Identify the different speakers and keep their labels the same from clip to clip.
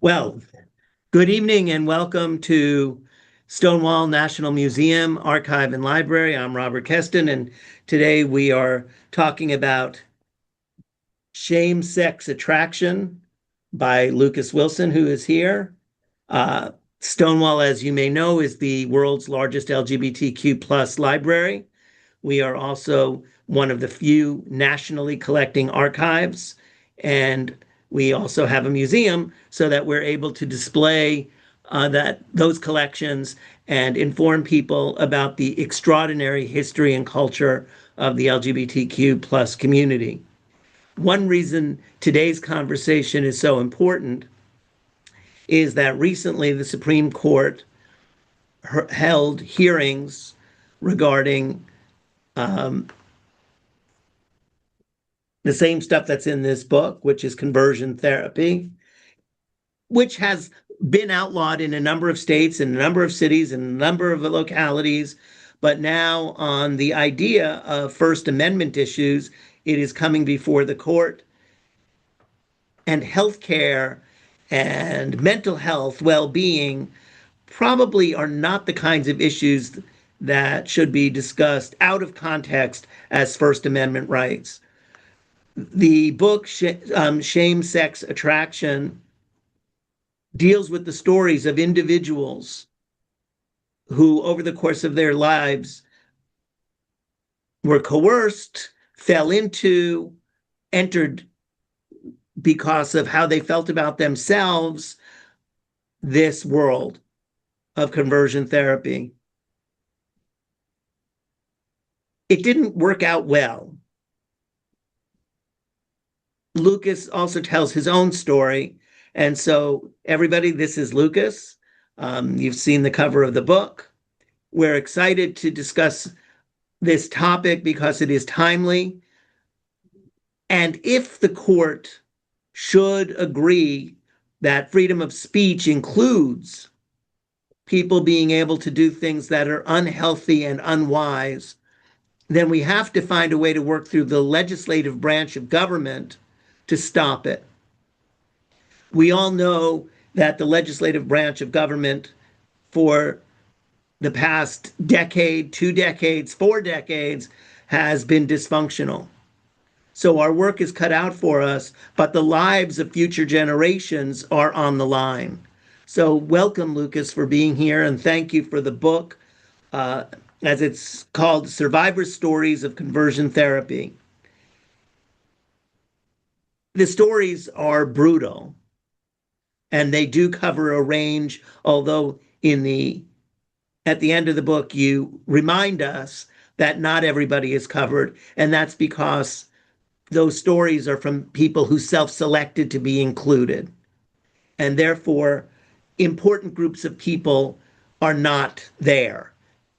Speaker 1: Well, good evening and welcome to Stonewall National Museum, Archive and Library. I'm Robert Keston, and today we are talking about Shame, Sex, Attraction by Lucas Wilson, who is here. Uh, Stonewall, as you may know, is the world's largest LGBTQ plus library. We are also one of the few nationally collecting archives, and we also have a museum so that we're able to display those collections and inform people about the extraordinary history and culture of the LGBTQ plus community. One reason today's conversation is so important is that recently the Supreme Court held hearings regarding um, the same stuff that's in this book, which is conversion therapy, which has been outlawed in a number of states, in a number of cities, in a number of localities. But now, on the idea of First Amendment issues, it is coming before the court. And healthcare and mental health, well being, probably are not the kinds of issues that should be discussed out of context as First Amendment rights. The book Shame, Sex, Attraction deals with the stories of individuals who, over the course of their lives, were coerced, fell into, entered because of how they felt about themselves, this world of conversion therapy. It didn't work out well. Lucas also tells his own story. And so, everybody, this is Lucas. You've seen the cover of the book. We're excited to discuss this topic because it is timely. And if the court should agree that freedom of speech includes people being able to do things that are unhealthy and unwise, then we have to find a way to work through the legislative branch of government to stop it. We all know that the legislative branch of government for the past decade, 2 decades, 4 decades has been dysfunctional. So our work is cut out for us, but the lives of future generations are on the line. So welcome, Lucas, for being here, and thank you for the book, uh, as it's called Survivor Stories of Conversion Therapy. The stories are brutal, and they do cover a range, although at the end of the book, you remind us that not everybody is covered, and that's because those stories are from people who self-selected to be included. And therefore, important groups of people are not there.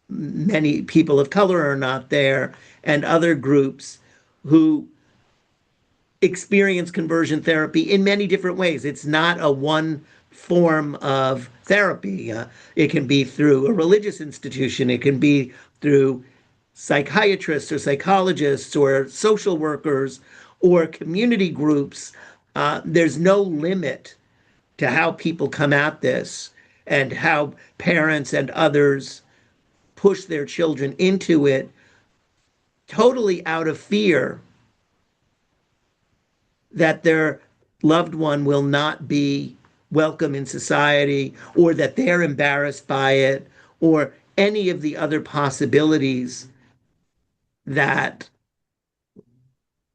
Speaker 1: Many people of color are not there, and other groups who experience conversion therapy in many different ways. It's not a one form of therapy. It can be through a religious institution, it can be through psychiatrists or psychologists or social workers or community groups. There's no limit to how people come at this and how parents and others push their children into it totally out of fear that their loved one will not be welcome in society, or that they're embarrassed by it, or any of the other possibilities that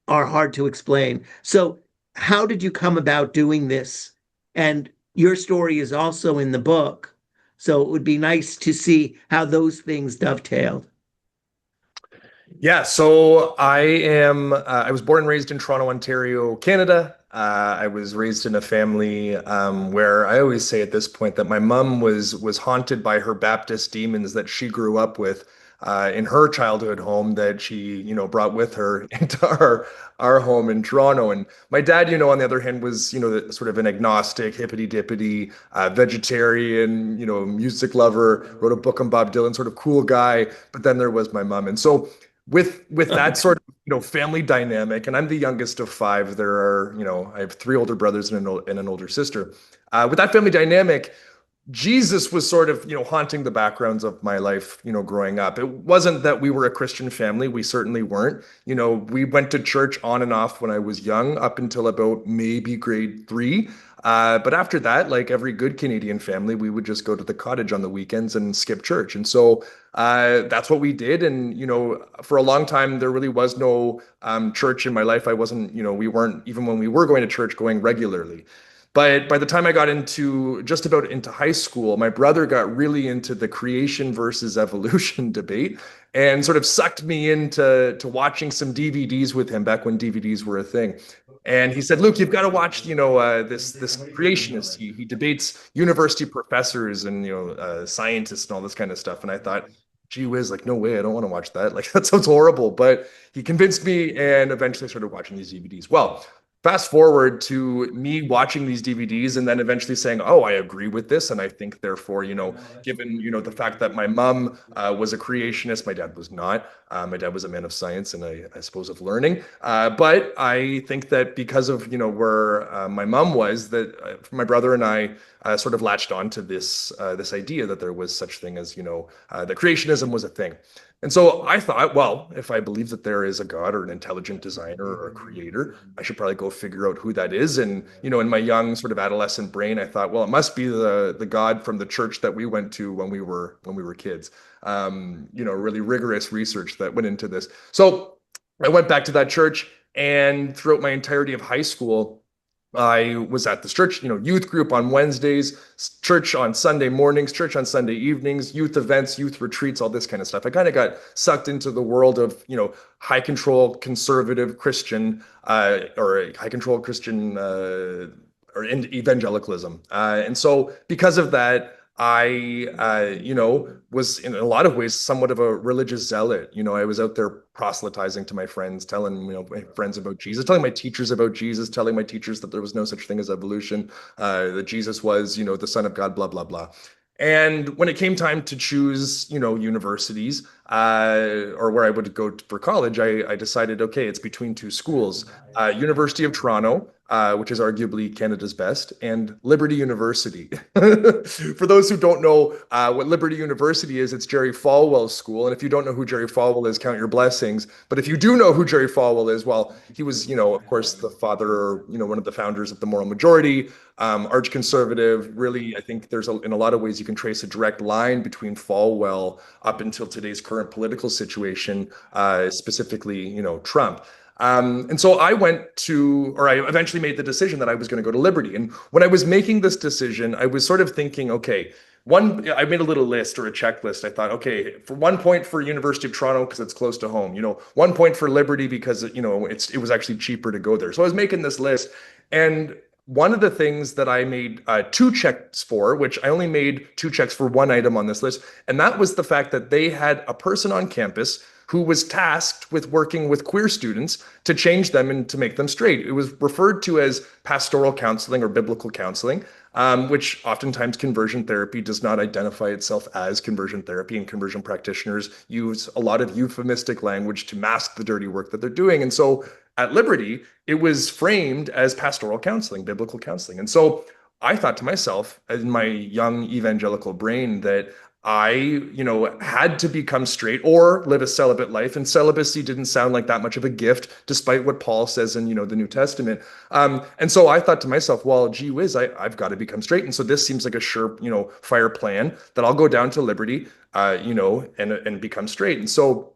Speaker 1: are hard to explain. So, how did you come about doing this? And your story is also in the book. So, it would be nice to see how those things dovetailed.
Speaker 2: Yeah, so I was born and raised in Toronto, Ontario, Canada. I was raised in a family where I always say at this point that my mom was haunted by her Baptist demons that she grew up with in her childhood home that she, brought with her into our home in Toronto. And my dad, on the other hand, was, sort of an agnostic, hippity dippity, vegetarian, music lover, wrote a book on Bob Dylan, sort of cool guy. But then there was my mom, and so with that sort of family dynamic, and I'm the youngest of five. There are I have three older brothers and an older sister. With that family dynamic, Jesus was sort of, haunting the backgrounds of my life, growing up. It wasn't that we were a Christian family. We certainly weren't. We went to church on and off when I was young, up until about maybe grade three. But after that, like every good Canadian family, we would just go to the cottage on the weekends and skip church. And so that's what we did. And, for a long time, there really was no church in my life. I wasn't, we weren't, even when we were going to church, going regularly. But by the time I got into just about into high school, my brother got really into the creation versus evolution debate and sort of sucked me into watching some DVDs with him back when DVDs were a thing. And he said, "Luke, you've got to watch, this creationist. He debates university professors and scientists and all this kind of stuff." And I thought, gee whiz, like no way, I don't want to watch that. Like that sounds horrible. But he convinced me, and eventually I started watching these DVDs. Well, fast forward to me watching these DVDs and then eventually saying, "Oh, I agree with this," and I think therefore, given the fact that my mom was a creationist, my dad was not. My dad was a man of science and I suppose of learning. But I think that because of where my mom was, that my brother and I sort of latched on to this idea that there was such thing as that creationism was a thing. And so I thought, well, if I believe that there is a God or an intelligent designer or a creator, I should probably go figure out who that is. And, in my young sort of adolescent brain, I thought, well, it must be the God from the church that we went to when we were kids. Really rigorous research that went into this. So I went back to that church, and throughout my entirety of high school, I was at this church, youth group on Wednesdays, church on Sunday mornings, church on Sunday evenings, youth events, youth retreats, all this kind of stuff. I kind of got sucked into the world of, high control conservative Christian or high control Christian or evangelicalism. And so because of that, I, was in a lot of ways somewhat of a religious zealot. I was out there proselytizing to my friends, telling, my friends about Jesus, telling my teachers about Jesus, telling my teachers that there was no such thing as evolution, that Jesus was, the Son of God, blah, blah, blah. And when it came time to choose, universities or where I would go for college, I decided, okay, it's between two schools, University of Toronto, which is arguably Canada's best, and Liberty University. For those who don't know what Liberty University is, it's Jerry Falwell's school. And if you don't know who Jerry Falwell is, count your blessings. But if you do know who Jerry Falwell is, well, he was, of course, the father or, one of the founders of the moral majority, arch conservative. Really, I think in a lot of ways, you can trace a direct line between Falwell up until today's current political situation, specifically, Trump. And so I I eventually made the decision that I was going to go to Liberty. And when I was making this decision, I was sort of thinking, okay, I made a little list or a checklist. I thought, okay, for 1 point for University of Toronto because it's close to home, 1 point for Liberty because it was actually cheaper to go there. So I was making this list, and one of the things that I made two checks for, which I only made two checks for one item on this list, and that was the fact that they had a person on campus who was tasked with working with queer students to change them and to make them straight. It was referred to as pastoral counseling or biblical counseling, which oftentimes conversion therapy does not identify itself as conversion therapy, and conversion practitioners use a lot of euphemistic language to mask the dirty work that they're doing. And so at Liberty, it was framed as pastoral counseling, biblical counseling. And so I thought to myself, in my young evangelical brain, that I, had to become straight or live a celibate life. And celibacy didn't sound like that much of a gift, despite what Paul says in, the New Testament. And so I thought to myself, well, gee whiz, I've got to become straight. And so this seems like a sure, fire plan that I'll go down to Liberty, and become straight. And so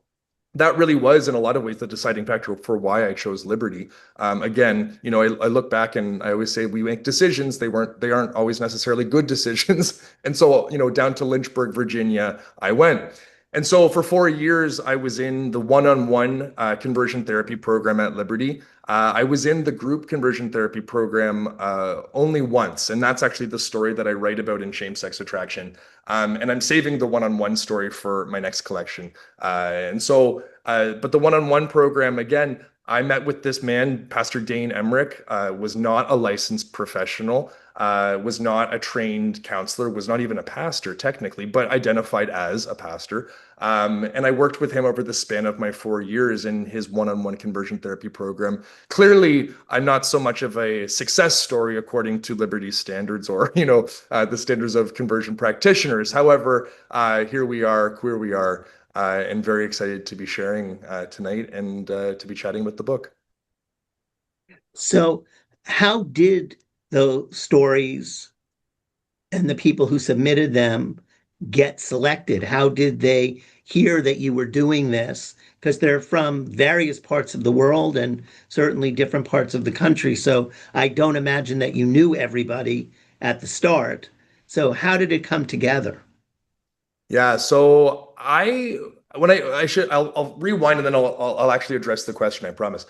Speaker 2: that really was in a lot of ways the deciding factor for why I chose Liberty. Again, I look back and I always say we make decisions. They aren't always necessarily good decisions. And so, down to Lynchburg, Virginia, I went. And so for 4 years, I was in the one-on-one conversion therapy program at Liberty. I was in the group conversion therapy program only once, and that's actually the story that I write about in Shame, Sex, Attraction. And I'm saving the one-on-one story for my next collection. But the one-on-one program, again, I met with this man, Pastor Dane Emmerich, was not a licensed professional. was not a trained counselor, was not even a pastor technically, but identified as a pastor. And I worked with him over the span of my 4 years in his one-on-one conversion therapy program. Clearly, I'm not so much of a success story according to Liberty's standards or, the standards of conversion practitioners. However, here we are, queer we are, and very excited to be sharing tonight and to be chatting with the book.
Speaker 1: So, how did the stories and the people who submitted them get selected? How did they hear that you were doing this? Because they're from various parts of the world and certainly different parts of the country. So I don't imagine that you knew everybody at the start. So how did it come together?
Speaker 2: Yeah, so I'll rewind and then I'll actually address the question, I promise.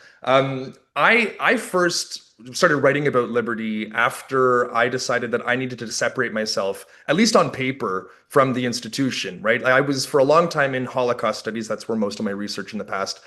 Speaker 2: I first started writing about liberty after I decided that I needed to separate myself, at least on paper, from the institution, right? I was for a long time in Holocaust studies. That's where most of my research in the past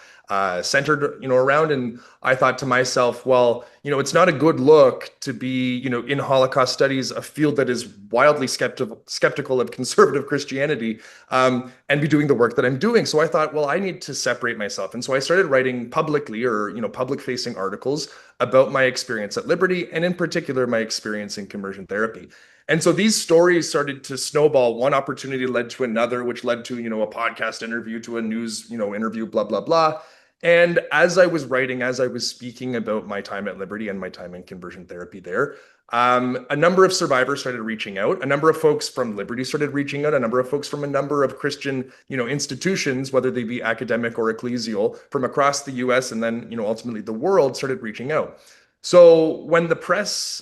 Speaker 2: centered, around. And I thought to myself, well, it's not a good look to be, in Holocaust studies, a field that is wildly skeptical of conservative Christianity, and be doing the work that I'm doing. So I thought, well, I need to separate myself. And so I started writing publicly or, public facing articles about my experience at Liberty, and in particular, my experience in conversion therapy. And so these stories started to snowball. One opportunity led to another, which led to, a podcast interview, to a news, interview, blah, blah, blah. And as I was writing, as I was speaking about my time at Liberty and my time in conversion therapy there, a number of survivors started reaching out. A number of folks from Liberty started reaching out. A number of folks from a number of Christian, institutions, whether they be academic or ecclesial, from across the U.S. and then, ultimately the world, started reaching out. So when the press,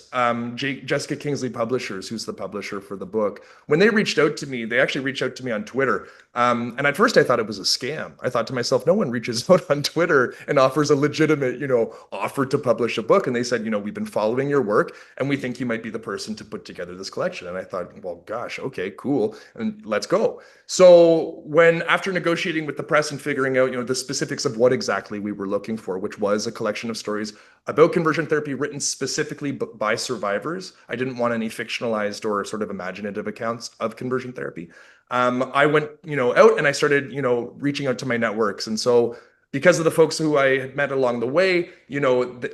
Speaker 2: Jessica Kingsley Publishers, who's the publisher for the book, when they reached out to me, they actually reached out to me on Twitter. And at first I thought it was a scam. I thought to myself, no one reaches out on Twitter and offers a legitimate, offer to publish a book. And they said, we've been following your work and we think you might be the person to put together this collection. And I thought, well, gosh, okay, cool. And let's go. So after negotiating with the press and figuring out, the specifics of what exactly we were looking for, which was a collection of stories about conversion therapy written specifically by survivors. I didn't want any fictionalized or sort of imaginative accounts of conversion therapy. I went, out and I started, reaching out to my networks. And so because of the folks who I had met along the way,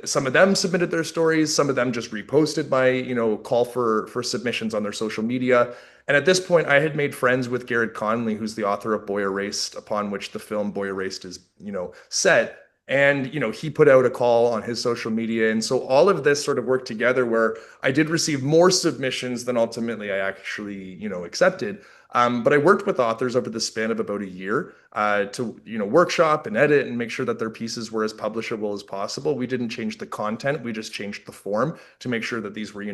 Speaker 2: some of them submitted their stories, some of them just reposted my, call for submissions on their social media. And at this point, I had made friends with Garrett Conley, who's the author of Boy Erased, upon which the film Boy Erased is, set. And, he put out a call on his social media. And so all of this sort of worked together where I did receive more submissions than ultimately I actually, accepted. But I worked with authors over the span of about a year to, workshop and edit and make sure that their pieces were as publishable as possible. We didn't change the content. We just changed the form to make sure that these were,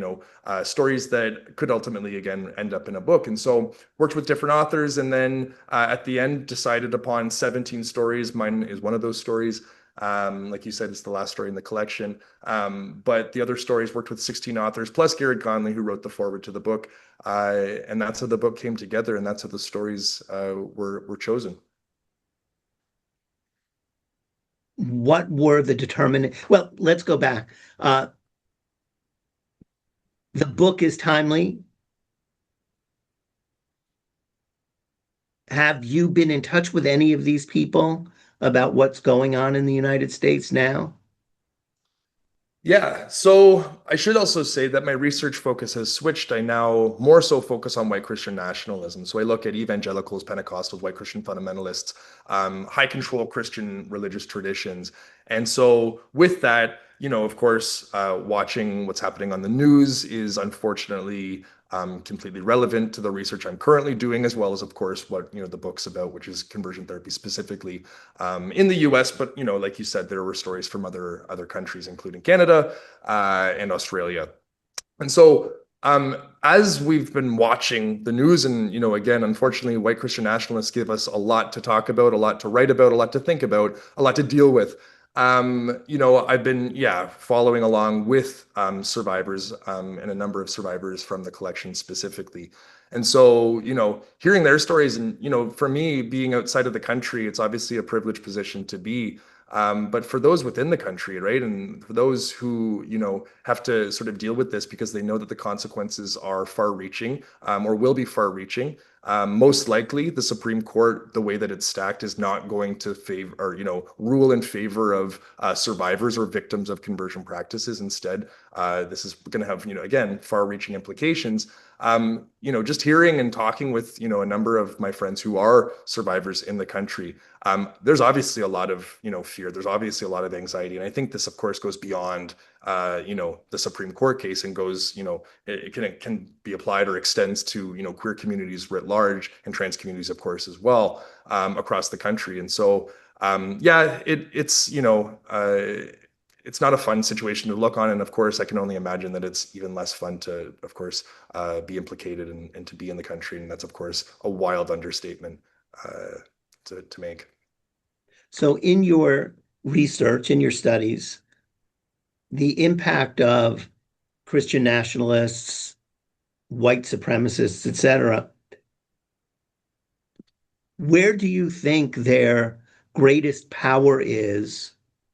Speaker 2: stories that could ultimately, again, end up in a book. And so worked with different authors. And then at the end, decided upon 17 stories. Mine is one of those stories. Like you said, it's the last story in the collection. But the other stories worked with 16 authors, plus Garrett Conley, who wrote the foreword to the book. And that's how the book came together, and that's how the stories were chosen.
Speaker 1: What were the determinant? Well, let's go back. The book is timely. Have you been in touch with any of these people about what's going on in the United States now?
Speaker 2: Yeah, so I should also say that my research focus has switched. I now more so focus on white Christian nationalism. So I look at evangelicals, Pentecostals, white Christian fundamentalists, high control Christian religious traditions. And so with that, of course, watching what's happening on the news is unfortunately completely relevant to the research I'm currently doing, as well as, of course, what the book's about, which is conversion therapy specifically in the U.S. But like you said, there were stories from other countries, including Canada and Australia. And so as we've been watching the news, and again, unfortunately, white Christian nationalists give us a lot to talk about, a lot to write about, a lot to think about, a lot to deal with. I've been, following along with survivors and a number of survivors from the collection specifically. And so, hearing their stories and, for me being outside of the country, it's obviously a privileged position to be. But for those within the country, right, and for those who, have to sort of deal with this because they know that the consequences are far-reaching, or will be far-reaching, most likely the Supreme Court, the way that it's stacked, is not going to favor or, rule in favor of survivors or victims of conversion practices. Instead, this is going to have, again, far-reaching implications. Just hearing and talking with, a number of my friends who are survivors in the country, there's obviously a lot of, fear. There's obviously a lot of anxiety. And I think this, of course, goes beyond, the Supreme Court case and goes, it can be applied or extends to, queer communities writ large and trans communities, of course, as well, across the country. And so, yeah, it's not a fun situation to look on. And of course, I can only imagine that it's even less fun to, of course, be implicated and to be in the country. And that's, of course, a wild understatement to make.
Speaker 1: So, in your research, in your studies, the impact of Christian nationalists, white supremacists, etc., where do you think their greatest power is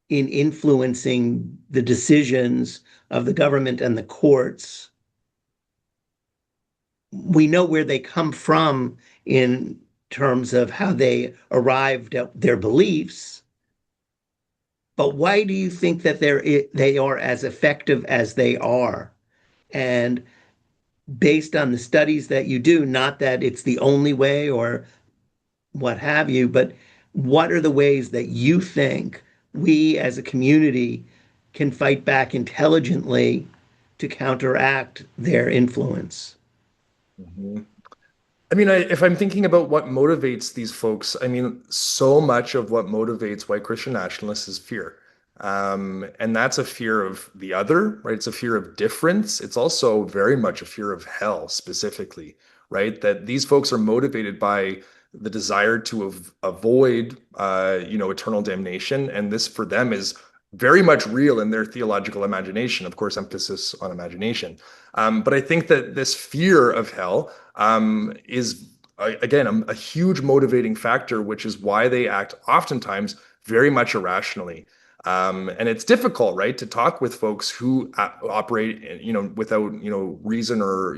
Speaker 1: in influencing the decisions of the government and the courts? We know where they come from in terms of how they arrived at their beliefs, but why do you think that they are as effective as they are? And based on the studies that you do, not that it's the only way or what have you, but what are the ways that you think we as a community can fight back intelligently to counteract their influence?
Speaker 2: Mhm. I mean, if I'm thinking about what motivates these folks, I mean, so much of what motivates white Christian nationalists is fear. And that's a fear of the other, right? It's a fear of difference. It's also very much a fear of hell specifically, right? That these folks are motivated by the desire to avoid, eternal damnation. And this for them is very much real in their theological imagination, of course, emphasis on imagination. But I think that this fear of hell is, again, a huge motivating factor, which is why they act oftentimes very much irrationally. And it's difficult, right, to talk with folks who operate, without, reason or,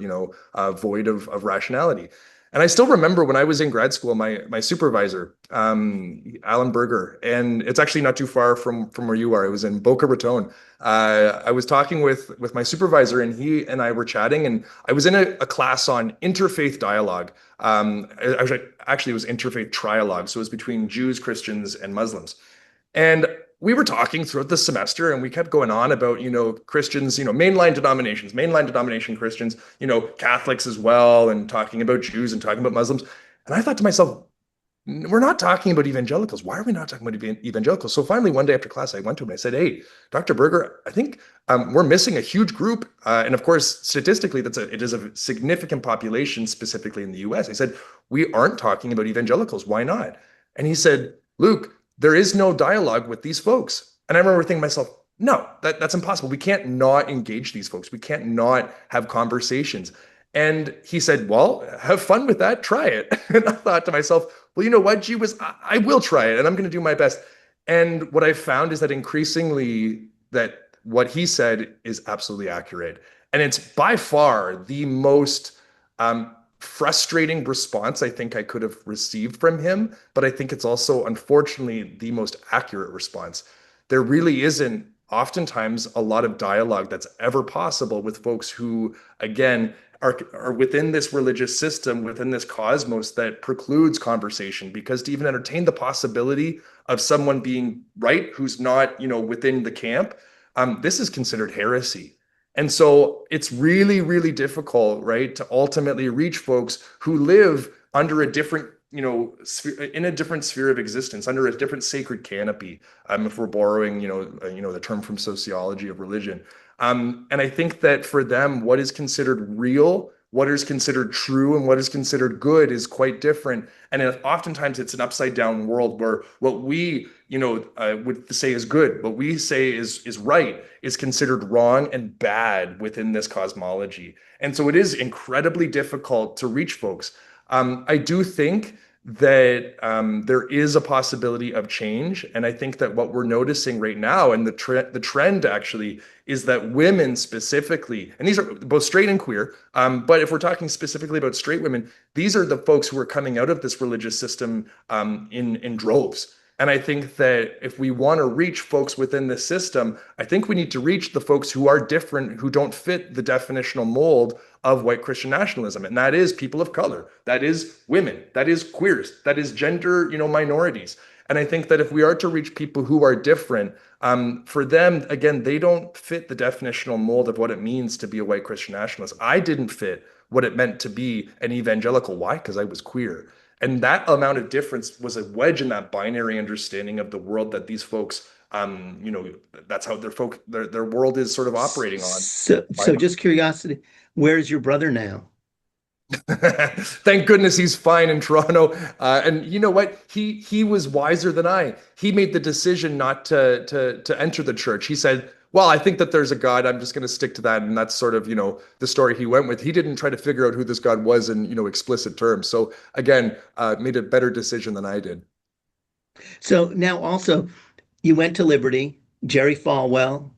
Speaker 2: void of rationality. And I still remember when I was in grad school, my supervisor, Alan Berger, and it's actually not too far from where you are. It was in Boca Raton. I was talking with my supervisor, and he and I were chatting, and I was in a class on interfaith dialogue. Actually, it was interfaith trialogue, so it was between Jews, Christians, and Muslims. And we were talking throughout the semester and we kept going on about, Christians, mainline denominations, mainline denomination Christians, Catholics as well, and talking about Jews and talking about Muslims. And I thought to myself, we're not talking about evangelicals. Why are we not talking about evangelicals? So finally, one day after class, I went to him and I said, "Hey, Dr. Berger, I think we're missing a huge group." And of course, statistically, it is a significant population, specifically in the US. I said, "We aren't talking about evangelicals. Why not?" And he said, "Luke, there is no dialogue with these folks." And I remember thinking to myself, no, that's impossible. We can't not engage these folks. We can't not have conversations. And he said, "Well, have fun with that. Try it." And I thought to myself, well, you know what, Gee was, I will try it and I'm going to do my best. And what I found is that increasingly that what he said is absolutely accurate. And it's by far the most frustrating response I think I could have received from him. But I think it's also, unfortunately, the most accurate response. There really isn't oftentimes a lot of dialogue that's ever possible with folks who, again, are within this religious system, within this cosmos that precludes conversation, because to even entertain the possibility of someone being right who's not, within the camp, this is considered heresy. And so it's really, really difficult, right, to ultimately reach folks who live under a different, in a different sphere of existence, under a different sacred canopy. If we're borrowing, the term from sociology of religion. And I think that for them, what is considered real, what is considered true, and what is considered good is quite different. And oftentimes it's an upside down world where what we, would say is good, what we say is right, is considered wrong and bad within this cosmology. And so it is incredibly difficult to reach folks. I do think that there is a possibility of change. And I think that what we're noticing right now, and the trend actually, is that women specifically, and these are both straight and queer, but if we're talking specifically about straight women, these are the folks who are coming out of this religious system in droves. And I think that if we want to reach folks within the system, I think we need to reach the folks who are different, who don't fit the definitional mold of white Christian nationalism. And that is people of color, that is women, that is queers, that is gender, minorities. And I think that if we are to reach people who are different, for them, again, they don't fit the definitional mold of what it means to be a white Christian nationalist. I didn't fit what it meant to be an evangelical. Why? Because I was queer. And that amount of difference was a wedge in that binary understanding of the world that these folks, that's how their world is sort of operating on.
Speaker 1: So just curiosity, where's your brother now?
Speaker 2: Thank goodness he's fine in Toronto. And you know what? He was wiser than I. He made the decision not to enter the church. He said, "Well, I think that there's a God. I'm just going to stick to that." And that's sort of, the story he went with. He didn't try to figure out who this God was in, explicit terms. So again, made a better decision than I did.
Speaker 1: So now also, you went to Liberty, Jerry Falwell,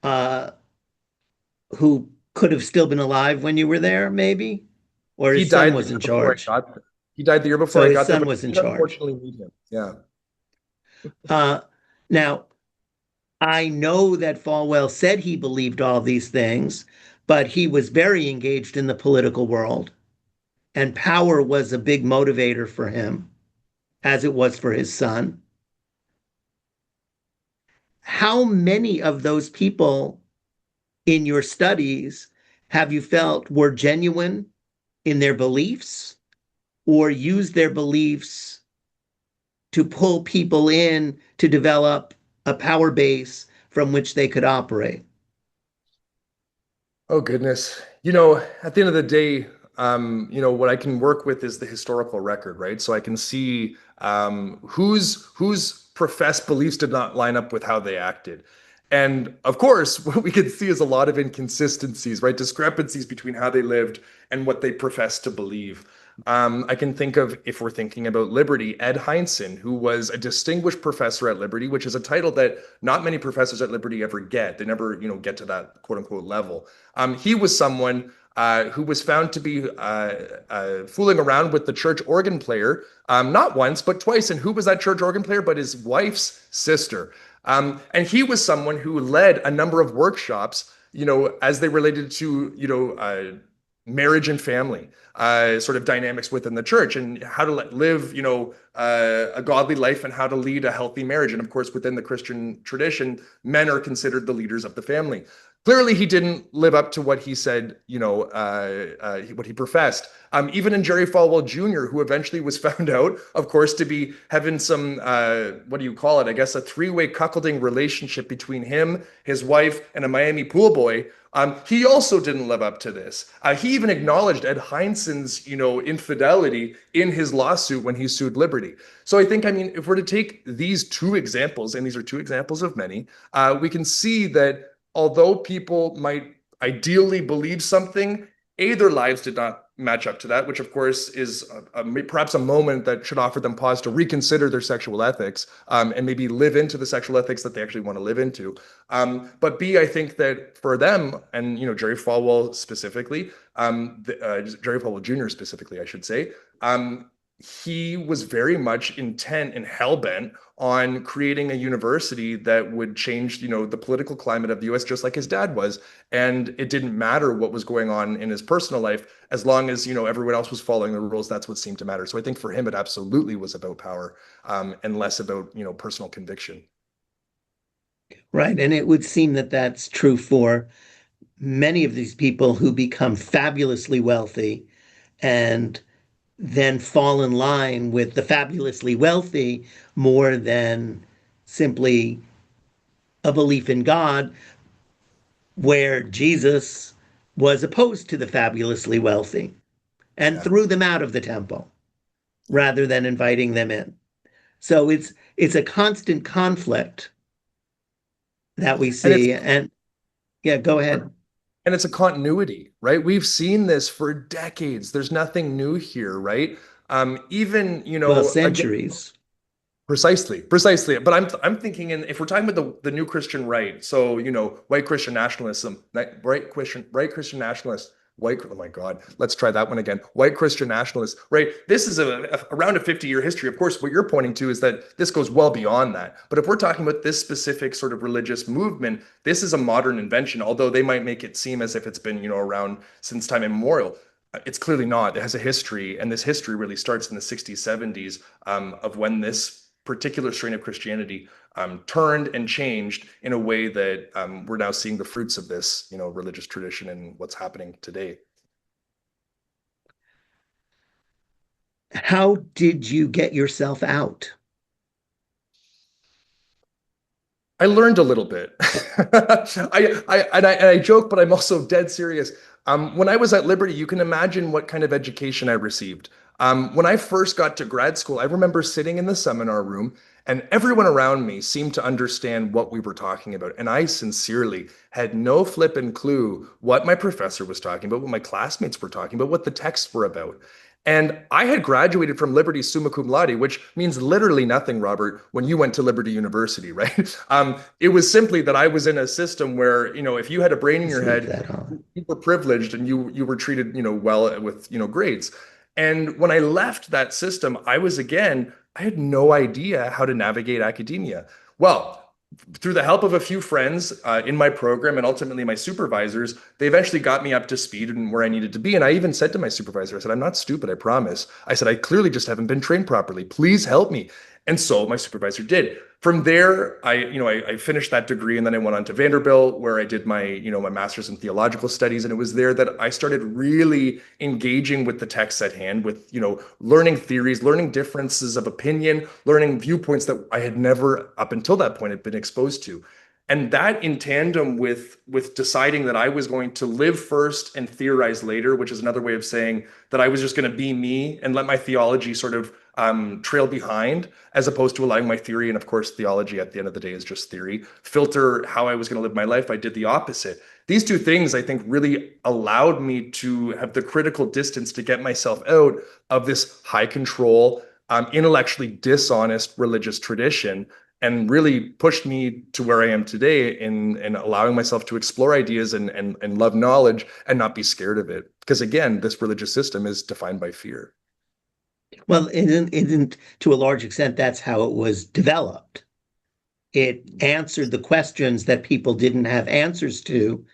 Speaker 1: uh, who could have still been alive when you were there, maybe, or
Speaker 2: He
Speaker 1: his son
Speaker 2: died the
Speaker 1: was
Speaker 2: year
Speaker 1: in
Speaker 2: before I
Speaker 1: charge.
Speaker 2: got there. He died the year before
Speaker 1: So
Speaker 2: I
Speaker 1: his
Speaker 2: got there,
Speaker 1: son
Speaker 2: but
Speaker 1: was
Speaker 2: I
Speaker 1: in
Speaker 2: did
Speaker 1: charge.
Speaker 2: unfortunately meet him. Yeah.
Speaker 1: Uh, Now, I know that Falwell said he believed all these things, but he was very engaged in the political world, and power was a big motivator for him, as it was for his son. How many of those people in your studies have you felt were genuine in their beliefs or used their beliefs to pull people in to develop a power base from which they could operate?
Speaker 2: Oh goodness. At the end of the day, what I can work with is the historical record, right? So I can see whose professed beliefs did not line up with how they acted. And of course, what we can see is a lot of inconsistencies, right? Discrepancies between how they lived and what they professed to believe. I can think of, if we're thinking about Liberty, Ed Heinzen, who was a distinguished professor at Liberty, which is a title that not many professors at Liberty ever get. They never, get to that quote unquote level. He was someone who was found to be fooling around with the church organ player, not once, but twice. And who was that church organ player? But his wife's sister. And he was someone who led a number of workshops, as they related to, marriage and family, sort of dynamics within the church, and how to live, a godly life, and how to lead a healthy marriage. And of course, within the Christian tradition, men are considered the leaders of the family. Clearly, he didn't live up to what he said, what he professed. Even in Jerry Falwell Jr., who eventually was found out, of course, to be having some, what do you call it? I guess a three-way cuckolding relationship between him, his wife, and a Miami pool boy. He also didn't live up to this. He even acknowledged Ed Heinzen's, infidelity in his lawsuit when he sued Liberty. So I mean, if we're to take these two examples, and these are two examples of many, we can see that although people might ideally believe something, their lives did not match up to that, which of course is perhaps a moment that should offer them pause to reconsider their sexual ethics, and maybe live into the sexual ethics that they actually want to live into. But B, I think that for them, and Jerry Falwell specifically, Jerry Falwell Jr. specifically, I should say, he was very much intent and hell-bent on creating a university that would change, the political climate of the US, just like his dad was. And it didn't matter what was going on in his personal life, as long as, everyone else was following the rules. That's what seemed to matter. So I think for him, it absolutely was about power, and less about, personal conviction.
Speaker 1: Right. And it would seem that that's true for many of these people who become fabulously wealthy and then fall in line with the fabulously wealthy more than simply a belief in God, where Jesus was opposed to the fabulously wealthy and
Speaker 2: Yeah.
Speaker 1: threw them out of the temple
Speaker 2: Yeah.
Speaker 1: rather than inviting them in. So it's a constant conflict that we
Speaker 2: And it's
Speaker 1: see. And yeah, go ahead.
Speaker 2: a continuity, right? We've seen this for decades. There's nothing new here, right? Even,
Speaker 1: Well,
Speaker 2: again,
Speaker 1: centuries.
Speaker 2: precisely. But I'm thinking, if we're talking about the new Christian right, so white Christian nationalism, right Christian nationalists, white. Oh my God, let's try that one again. White Christian nationalists, right? This is around a 50-year history. Of course, what you're pointing to is that this goes well beyond that. But if we're talking about this specific sort of religious movement, this is a modern invention. Although they might make it seem as if it's been around since time immemorial. It's clearly not. It has a history, and this history really starts in the 60s, 70s, of when this particular strain of Christianity turned and changed in a way that we're now seeing the fruits of this, religious tradition and what's happening today.
Speaker 1: How did you get yourself out?
Speaker 2: I learned a little bit. I joke, but I'm also dead serious. When I was at Liberty, you can imagine what kind of education I received. When I first got to grad school, I remember sitting in the seminar room, and everyone around me seemed to understand what we were talking about. And I sincerely had no flippin' clue what my professor was talking about, what my classmates were talking about, what the texts were about. And I had graduated from Liberty summa cum laude, which means literally nothing, Robert, when you went to Liberty University, right? It was simply that I was in a system where, if you had a brain in your
Speaker 1: Receive
Speaker 2: head,
Speaker 1: that, huh?
Speaker 2: you were privileged and you were treated, well with, grades. And when I left that system, I had no idea how to navigate academia. Well, through the help of a few friends in my program and ultimately my supervisors, they eventually got me up to speed and where I needed to be. And I even said to my supervisor, I said, I'm not stupid, I promise. I said, I clearly just haven't been trained properly. Please help me. And so my supervisor did. From there, I finished that degree, and then I went on to Vanderbilt, where I did my master's in theological studies. And it was there that I started really engaging with the text at hand, with learning theories, learning differences of opinion, learning viewpoints that I had never up until that point had been exposed to. And that, in tandem with deciding that I was going to live first and theorize later, which is another way of saying that I was just going to be me and let my theology sort of trail behind, as opposed to allowing my theory, and of course theology at the end of the day is just theory, filter how I was going to live my life. I did the opposite. These two things, I think, really allowed me to have the critical distance to get myself out of this high control, intellectually dishonest religious tradition, and really pushed me to where I am today in allowing myself to explore ideas and love knowledge and not be scared of it. Because again, this religious system is defined by fear.
Speaker 1: Well, isn't to a large extent that's how it was developed. It answered the questions that people didn't have answers to,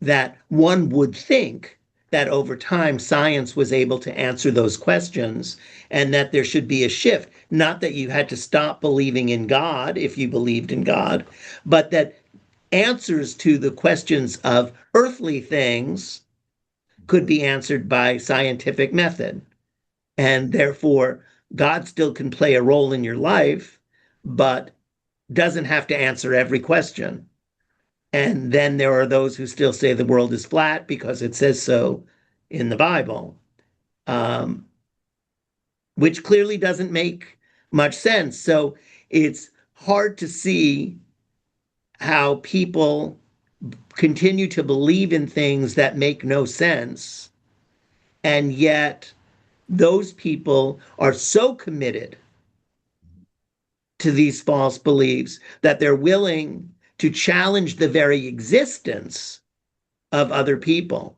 Speaker 1: that one would think that over time science was able to answer those questions, and that there should be a shift. Not that you had to stop believing in God if you believed in God, but that answers to the questions of earthly things could be answered by scientific method. And therefore, God still can play a role in your life, but doesn't have to answer every question. And then there are those who still say the world is flat because it says so in the Bible, um, which clearly doesn't make much sense. So it's hard to see how people continue to believe in things that make no sense. And yet, those people are so committed to these false beliefs that they're willing to challenge the very existence of other people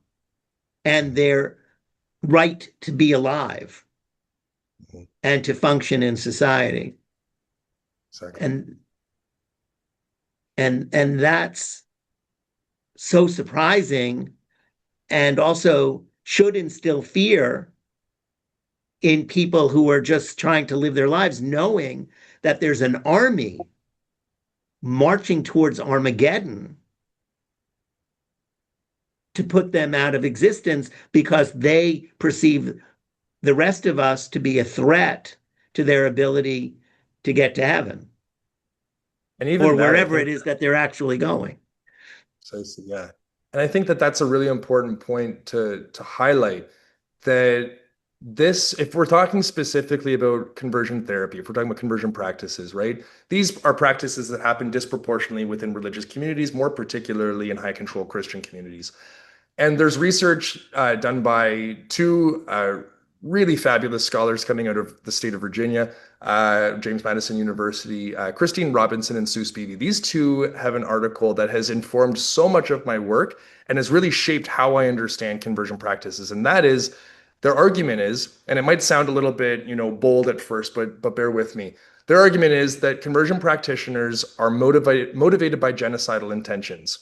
Speaker 1: and their right to be alive and to function in society.
Speaker 2: Exactly.
Speaker 1: And that's so surprising, and also should instill fear in people who are just trying to live their lives, knowing that there's an army marching towards Armageddon to put them out of existence because they perceive the rest of us to be a threat to their ability to get to heaven
Speaker 2: And
Speaker 1: or
Speaker 2: even that, I
Speaker 1: wherever
Speaker 2: think,
Speaker 1: it is that they're actually going.
Speaker 2: precisely, yeah. And I think that that's a really important point to highlight, that this, if we're talking specifically about conversion therapy, if we're talking about conversion practices, right? These are practices that happen disproportionately within religious communities, more particularly in high control Christian communities. And there's research done by two really fabulous scholars coming out of the state of Virginia, James Madison University, Christine Robinson and Sue Spivey. These two have an article that has informed so much of my work and has really shaped how I understand conversion practices. And that is, their argument is, and it might sound a little bit, bold at first, but bear with me. Their argument is that conversion practitioners are motivated by genocidal intentions.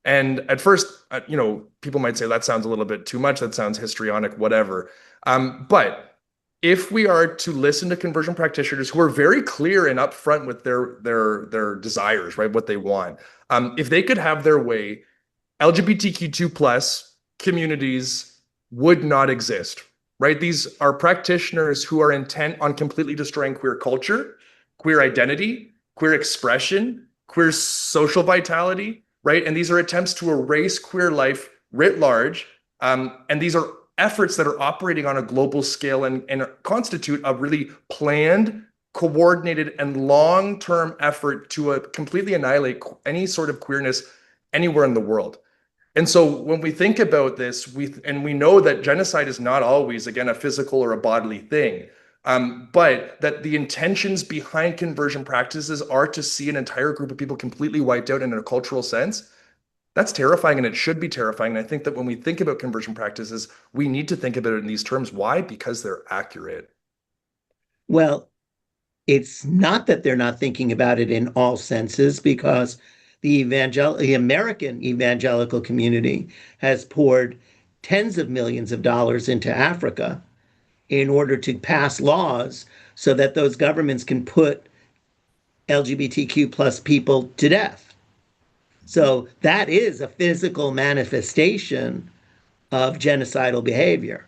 Speaker 2: And at first, people might say that sounds a little bit too much. That sounds histrionic, whatever. But if we are to listen to conversion practitioners who are very clear and upfront with their desires, right, what they want, if they could have their way, LGBTQ2 plus communities would not exist, right? These are practitioners who are intent on completely destroying queer culture, queer identity, queer expression, queer social vitality, right? And these are attempts to erase queer life writ large. And these are efforts that are operating on a global scale and constitute a really planned, coordinated, and long-term effort to completely annihilate any sort of queerness anywhere in the world. And so when we think about this, we know that genocide is not always, again, a physical or a bodily thing, but that the intentions behind conversion practices are to see an entire group of people completely wiped out in a cultural sense. That's terrifying, and it should be terrifying. And I think that when we think about conversion practices, we need to think about it in these terms. Why? Because they're accurate.
Speaker 1: Well, it's not that they're not thinking about it in all senses, because the American evangelical community has poured tens of millions of dollars into Africa in order to pass laws so that those governments can put LGBTQ plus people to death. So that is a physical manifestation of genocidal behavior.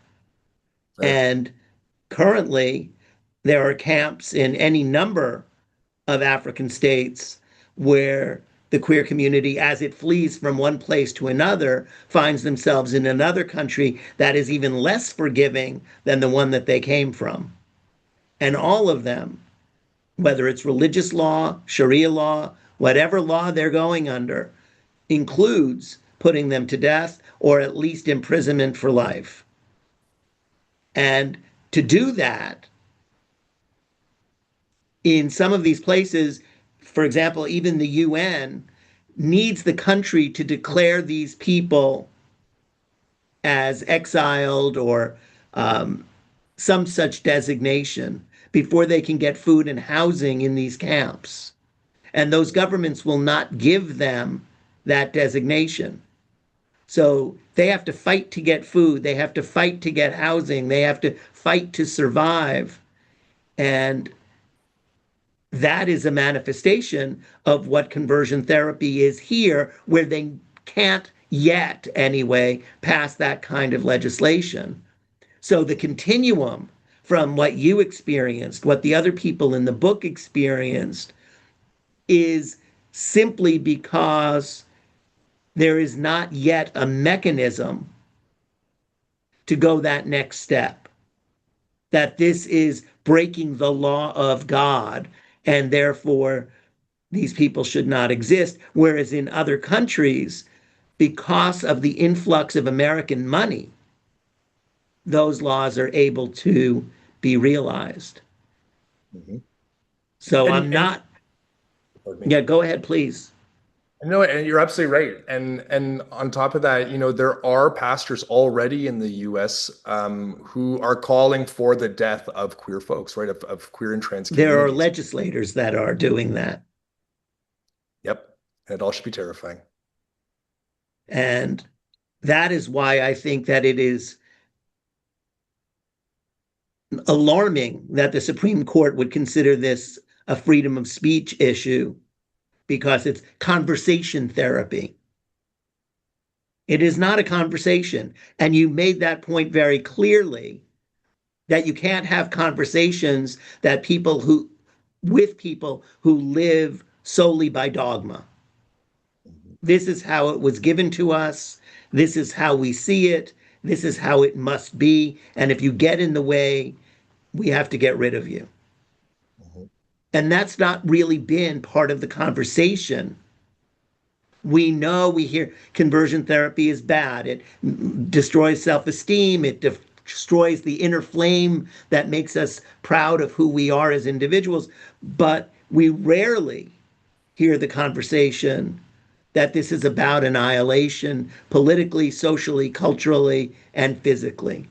Speaker 2: Right.
Speaker 1: And currently, there are camps in any number of African states where the queer community, as it flees from one place to another, finds themselves in another country that is even less forgiving than the one that they came from. And all of them, whether it's religious law, Sharia law, whatever law they're going under, includes putting them to death or at least imprisonment for life. And to do that, in some of these places, for example, even the UN needs the country to declare these people as exiled or some such designation before they can get food and housing in these camps. And those governments will not give them that designation. So they have to fight to get food, they have to fight to get housing, they have to fight to survive. And that is a manifestation of what conversion therapy is here, where they can't yet, anyway, pass that kind of legislation. So the continuum from what you experienced, what the other people in the book experienced, is simply because there is not yet a mechanism to go that next step. That this is breaking the law of God, and therefore these people should not exist. Whereas in other countries, because of the influx of American money, those laws are able to be realized.
Speaker 2: Mm-hmm.
Speaker 1: So
Speaker 2: And,
Speaker 1: I'm
Speaker 2: and
Speaker 1: not, yeah, go ahead, please.
Speaker 2: no, and you're absolutely right. And on top of that, there are pastors already in the U.S. Who are calling for the death of queer folks, right? Of queer and trans
Speaker 1: There are
Speaker 2: communities.
Speaker 1: legislators that are doing that.
Speaker 2: Yep. And it all should be terrifying.
Speaker 1: And that is why I think that it is alarming that the Supreme Court would consider this a freedom of speech issue, because it's conversation therapy. It is not a conversation. And you made that point very clearly, that you can't have conversations with people who live solely by dogma. This is how it was given to us. This is how we see it. This is how it must be. And if you get in the way, we have to get rid of you.
Speaker 2: Mhm.
Speaker 1: And that's not really been part of the conversation. We hear conversion therapy is bad. It destroys self esteem, it destroys the inner flame that makes us proud of who we are as individuals. But we rarely hear the conversation that this is about annihilation politically, socially, culturally, and physically.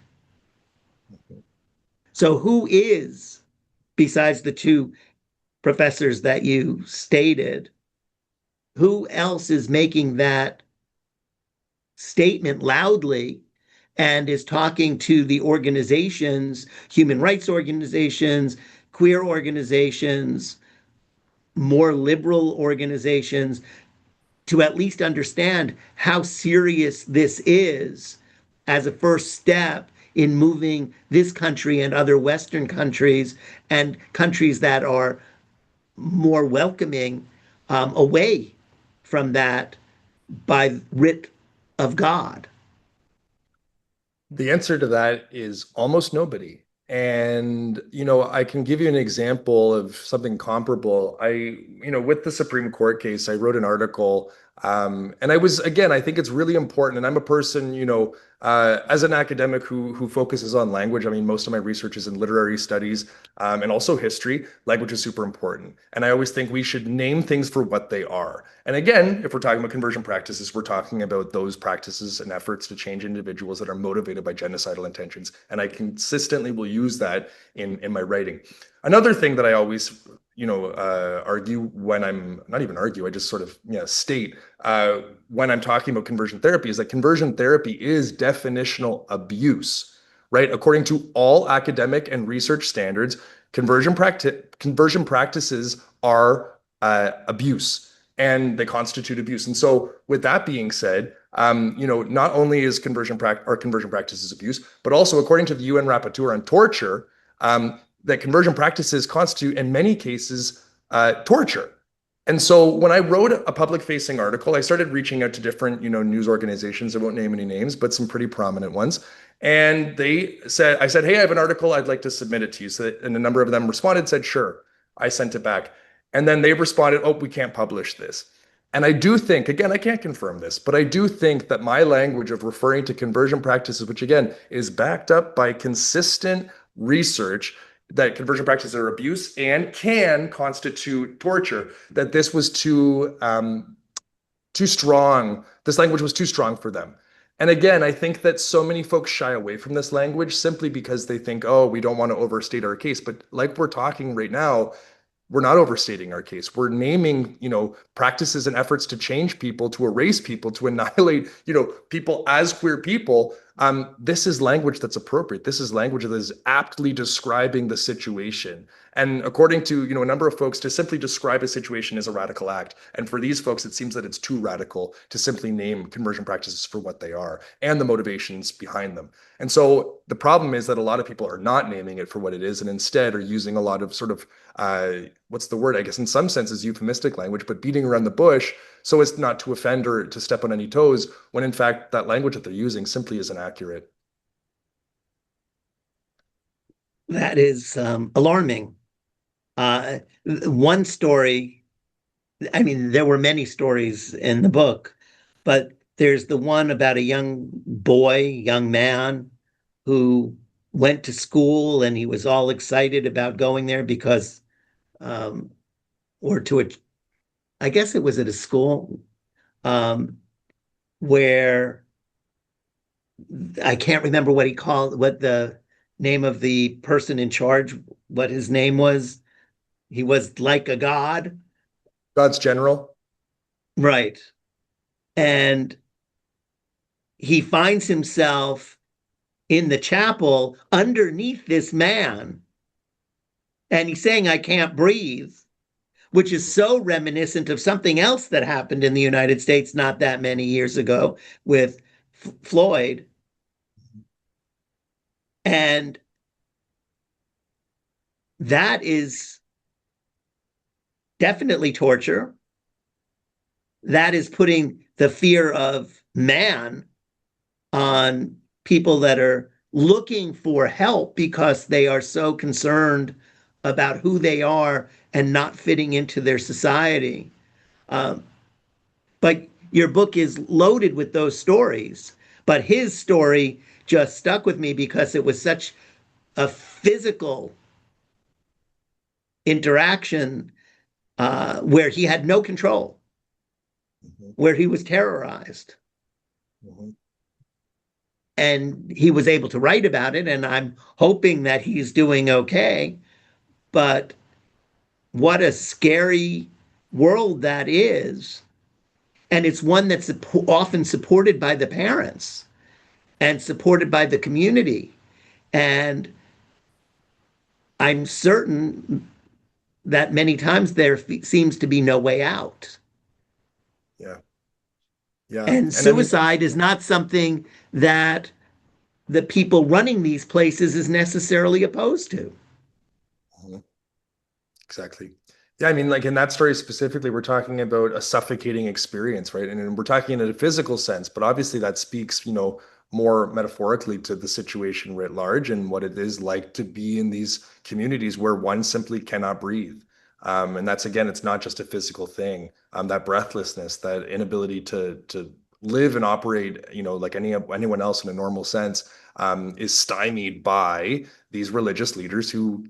Speaker 1: So, who is, besides the two professors that you stated, who else is making that statement loudly and is talking to the organizations, human rights organizations, queer organizations, more liberal organizations, to at least understand how serious this is as a first step in moving this country and other Western countries and countries that are more welcoming away from that by writ of God?
Speaker 2: The answer to that is almost nobody. And, I can give you an example of something comparable. With the Supreme Court case, I wrote an article. And again, I think it's really important. And I'm a person, as an academic who focuses on language. I mean, most of my research is in literary studies, and also history. Language is super important. And I always think we should name things for what they are. And again, if we're talking about conversion practices, we're talking about those practices and efforts to change individuals that are motivated by genocidal intentions. And I consistently will use that in my writing. Another thing that I always argue when I'm not even argue, I just sort of state when I'm talking about conversion therapy is that conversion therapy is definitional abuse, right? According to all academic and research standards, conversion practices are abuse, and they constitute abuse. And so, with that being said, not only is conversion practices abuse, but also according to the UN Rapporteur on torture, that conversion practices constitute, in many cases, torture. And so when I wrote a public-facing article, I started reaching out to different, news organizations. I won't name any names, but some pretty prominent ones. And I said, hey, I have an article. I'd like to submit it to you. And a number of them responded, said, sure. I sent it back. And then they responded, oh, we can't publish this. And I do think, again, I can't confirm this, but I do think that my language of referring to conversion practices, which again is backed up by consistent research, that conversion practices are abuse and can constitute torture, that this was too strong. This language was too strong for them. And again, I think that so many folks shy away from this language simply because they think, oh, we don't want to overstate our case. But like we're talking right now, we're not overstating our case. We're naming, practices and efforts to change people, to erase people, to annihilate, people as queer people. This is language that's appropriate. This is language that is aptly describing the situation. And according to, a number of folks, to simply describe a situation is a radical act. And for these folks, it seems that it's too radical to simply name conversion practices for what they are and the motivations behind them. And so the problem is that a lot of people are not naming it for what it is and instead are using a lot of sort of, what's the word? I guess in some senses euphemistic language, but beating around the bush so as not to offend or to step on any toes, when in fact that language that they're using simply isn't accurate.
Speaker 1: That is alarming. One story, I mean, there were many stories in the book, but there's the one about a young man who went to school and he was all excited about going there because, or to a, I guess it was at a school where I can't remember what the name of the person in charge, what his name was. He was like a god.
Speaker 2: God's general.
Speaker 1: Right. And he finds himself in the chapel underneath this man. And he's saying, I can't breathe, which is so reminiscent of something else that happened in the United States not that many years ago with Floyd. And that is definitely torture. That is putting the fear of man on people that are looking for help because they are so concerned about who they are and not fitting into their society. But your book is loaded with those stories. But his story just stuck with me because it was such a physical interaction where he had no control,
Speaker 2: Mhm.
Speaker 1: where he was terrorized.
Speaker 2: Mhm.
Speaker 1: And he was able to write about it, and I'm hoping that he's doing okay. But what a scary world that is. And it's one that's often supported by the parents and supported by the community. And I'm certain that many times there seems to be no way out.
Speaker 2: Yeah. Yeah.
Speaker 1: And
Speaker 2: And I mean,
Speaker 1: suicide is not something that the people running these places is necessarily opposed to.
Speaker 2: mhm, exactly. Yeah, I mean, like in that story specifically, we're talking about a suffocating experience, right? And we're talking in a physical sense, but obviously that speaks, more metaphorically to the situation writ large and what it is like to be in these communities where one simply cannot breathe. And that's again, it's not just a physical thing. That breathlessness, that inability to live and operate, like anyone else in a normal sense, is stymied by these religious leaders who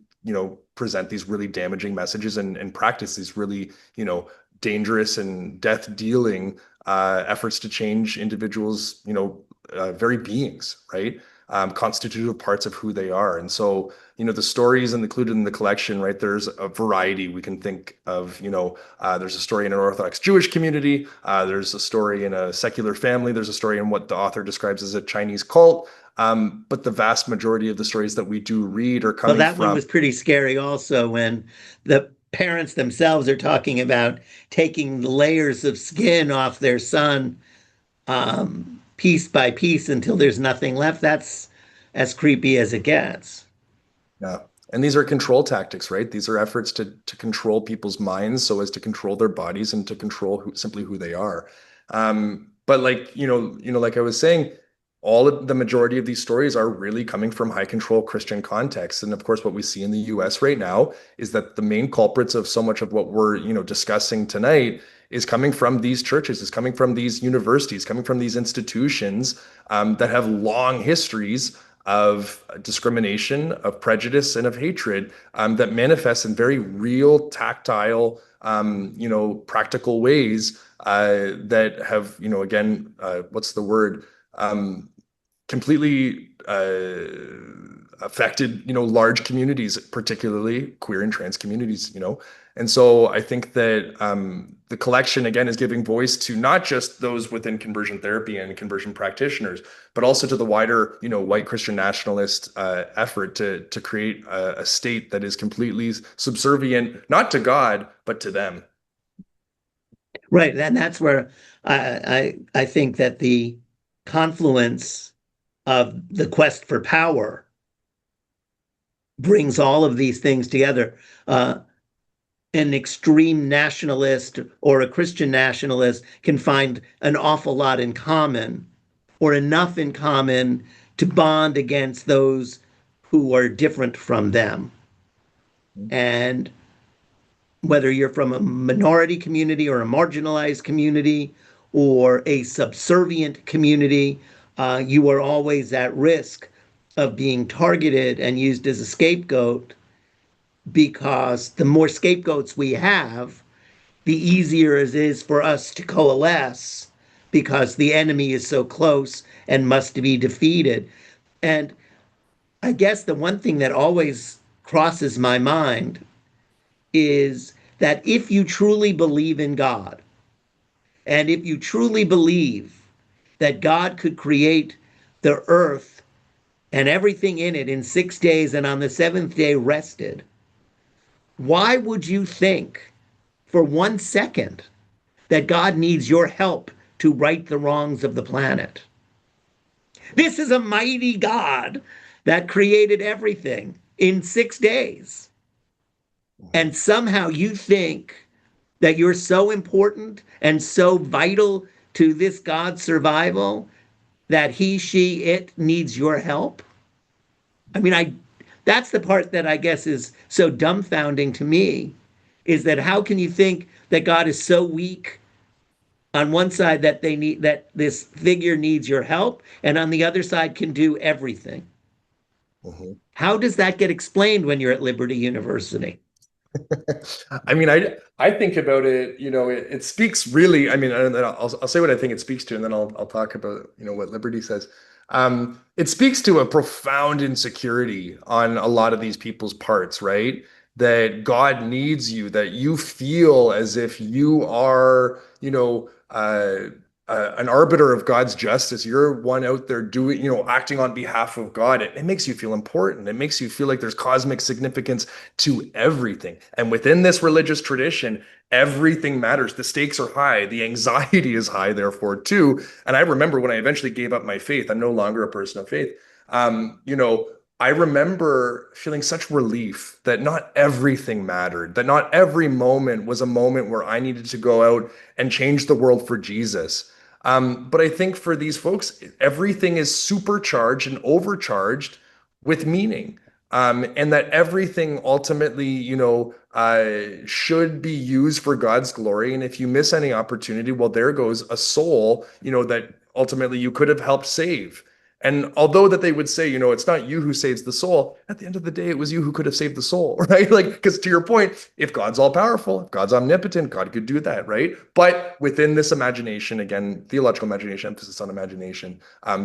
Speaker 2: present these really damaging messages and practice these really, dangerous and death dealing efforts to change individuals, very beings, right? Constitutive parts of who they are. And so, the stories included in the collection, right? There's a variety we can think of, there's a story in an Orthodox Jewish community. There's a story in a secular family. There's a story in what the author describes as a Chinese cult. But the vast majority of the stories that we do read are
Speaker 1: Well,
Speaker 2: coming
Speaker 1: that one
Speaker 2: from,
Speaker 1: was pretty scary also when the parents themselves are talking about taking layers of skin off their son piece by piece until there's nothing left. That's as creepy as it gets.
Speaker 2: yeah. And these are control tactics, right? These are efforts to control people's minds so as to control their bodies and to control simply who they are. But like, like I was saying, all of the majority of these stories are really coming from high control Christian contexts. And of course, what we see in the US right now is that the main culprits of so much of what we're, discussing tonight is coming from these churches, is coming from these universities, coming from these institutions that have long histories of discrimination, of prejudice, and of hatred that manifests in very real, tactile, practical ways that have, again, what's the word? Completely affected, large communities, particularly queer and trans communities. And so I think that the collection, again, is giving voice to not just those within conversion therapy and conversion practitioners, but also to the wider, white Christian nationalist effort to create a state that is completely subservient, not to God, but to them.
Speaker 1: Right. And that's where I think that the confluence of the quest for power brings all of these things together. An extreme nationalist or a Christian nationalist can find an awful lot in common or enough in common to bond against those who are different from them. And whether you're from a minority community or a marginalized community or a subservient community, you are always at risk of being targeted and used as a scapegoat because the more scapegoats we have, the easier it is for us to coalesce because the enemy is so close and must be defeated. And I guess the one thing that always crosses my mind is that if you truly believe in God, and if you truly believe that God could create the earth and everything in it in 6 days and on the seventh day rested, why would you think for 1 second that God needs your help to right the wrongs of the planet? This is a mighty God that created everything in 6 days.
Speaker 2: Mhm.
Speaker 1: And somehow you think that you're so important and so vital to this God's survival that he, she, it needs your help. I mean, that's the part that I guess is so dumbfounding to me is that how can you think that God is so weak on one side that they need that this figure needs your help, and on the other side can do everything.
Speaker 2: Mhm.
Speaker 1: How does that get explained when you're at Liberty University?
Speaker 2: I mean, I think about it, it speaks really, I mean, and then I'll say what I think it speaks to, and then I'll talk about, what Liberty says. It speaks to a profound insecurity on a lot of these people's parts, right? That God needs you, that you feel as if you are, an arbiter of God's justice. You're one out there doing, acting on behalf of God. It makes you feel important. It makes you feel like there's cosmic significance to everything. And within this religious tradition, everything matters. The stakes are high. The anxiety is high, therefore, too. And I remember when I eventually gave up my faith, I'm no longer a person of faith. I remember feeling such relief that not everything mattered, that not every moment was a moment where I needed to go out and change the world for Jesus. But I think for these folks, everything is supercharged and overcharged with meaning, and that everything ultimately, should be used for God's glory. And if you miss any opportunity, well, there goes a soul, that ultimately you could have helped save. And although that they would say, it's not you who saves the soul, at the end of the day, it was you who could have saved the soul, right? Like, because to your point, if God's all powerful, if God's omnipotent, God could do that, right? But within this imagination, again, theological imagination, emphasis on imagination,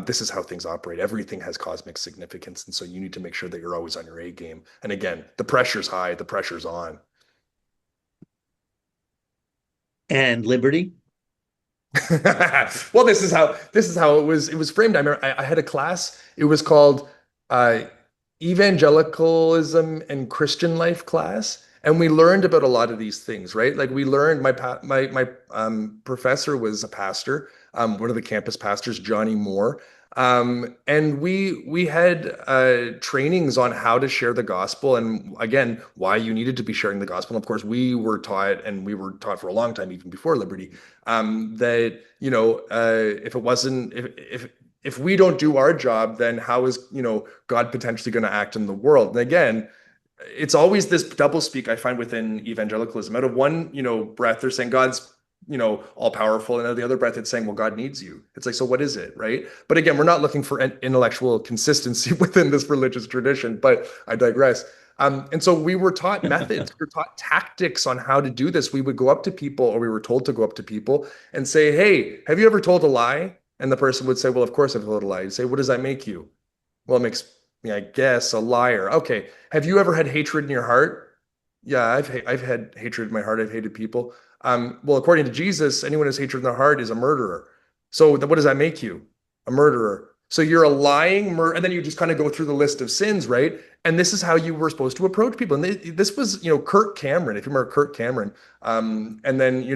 Speaker 2: this is how things operate. Everything has cosmic significance. And so you need to make sure that you're always on your A game. And again, the pressure's high, the pressure's on.
Speaker 1: And Liberty?
Speaker 2: Well, this is how it was framed. I remember I had a class. It was called uh, Evangelicalism and Christian Life class, and we learned about a lot of these things, right? Like we learned my professor was a pastor, one of the campus pastors, Johnny Moore. And we had trainings on how to share the gospel, and again, why you needed to be sharing the gospel. And of course, we were taught, and we were taught for a long time, even before Liberty, that if it wasn't if we don't do our job, then how is God potentially going to act in the world? And again, it's always this double speak I find within evangelicalism. Out of one breath, they're saying God's all powerful, and out of the other breath, it's saying, well, God needs you. It's like, so what is it, right? But again, we're not looking for an intellectual consistency within this religious tradition. But I digress. And so we were taught methods, we were taught tactics on how to do this. We would go up to people, or we were told to go up to people and say, hey, have you ever told a lie? And the person would say, well, of course I've told a lie. You'd say, what does that make you? Well, it makes me, I guess, a liar. Okay. Have you ever had hatred in your heart? Yeah, I've had hatred in my heart. I've hated people. Well, according to Jesus, anyone who has hatred in their heart is a murderer. So what does that make you? A murderer. So you're a lying murderer, and then you just kind of go through the list of sins, right? And this is how you were supposed to approach people. And this was, Kirk Cameron, if you remember Kirk Cameron. And then,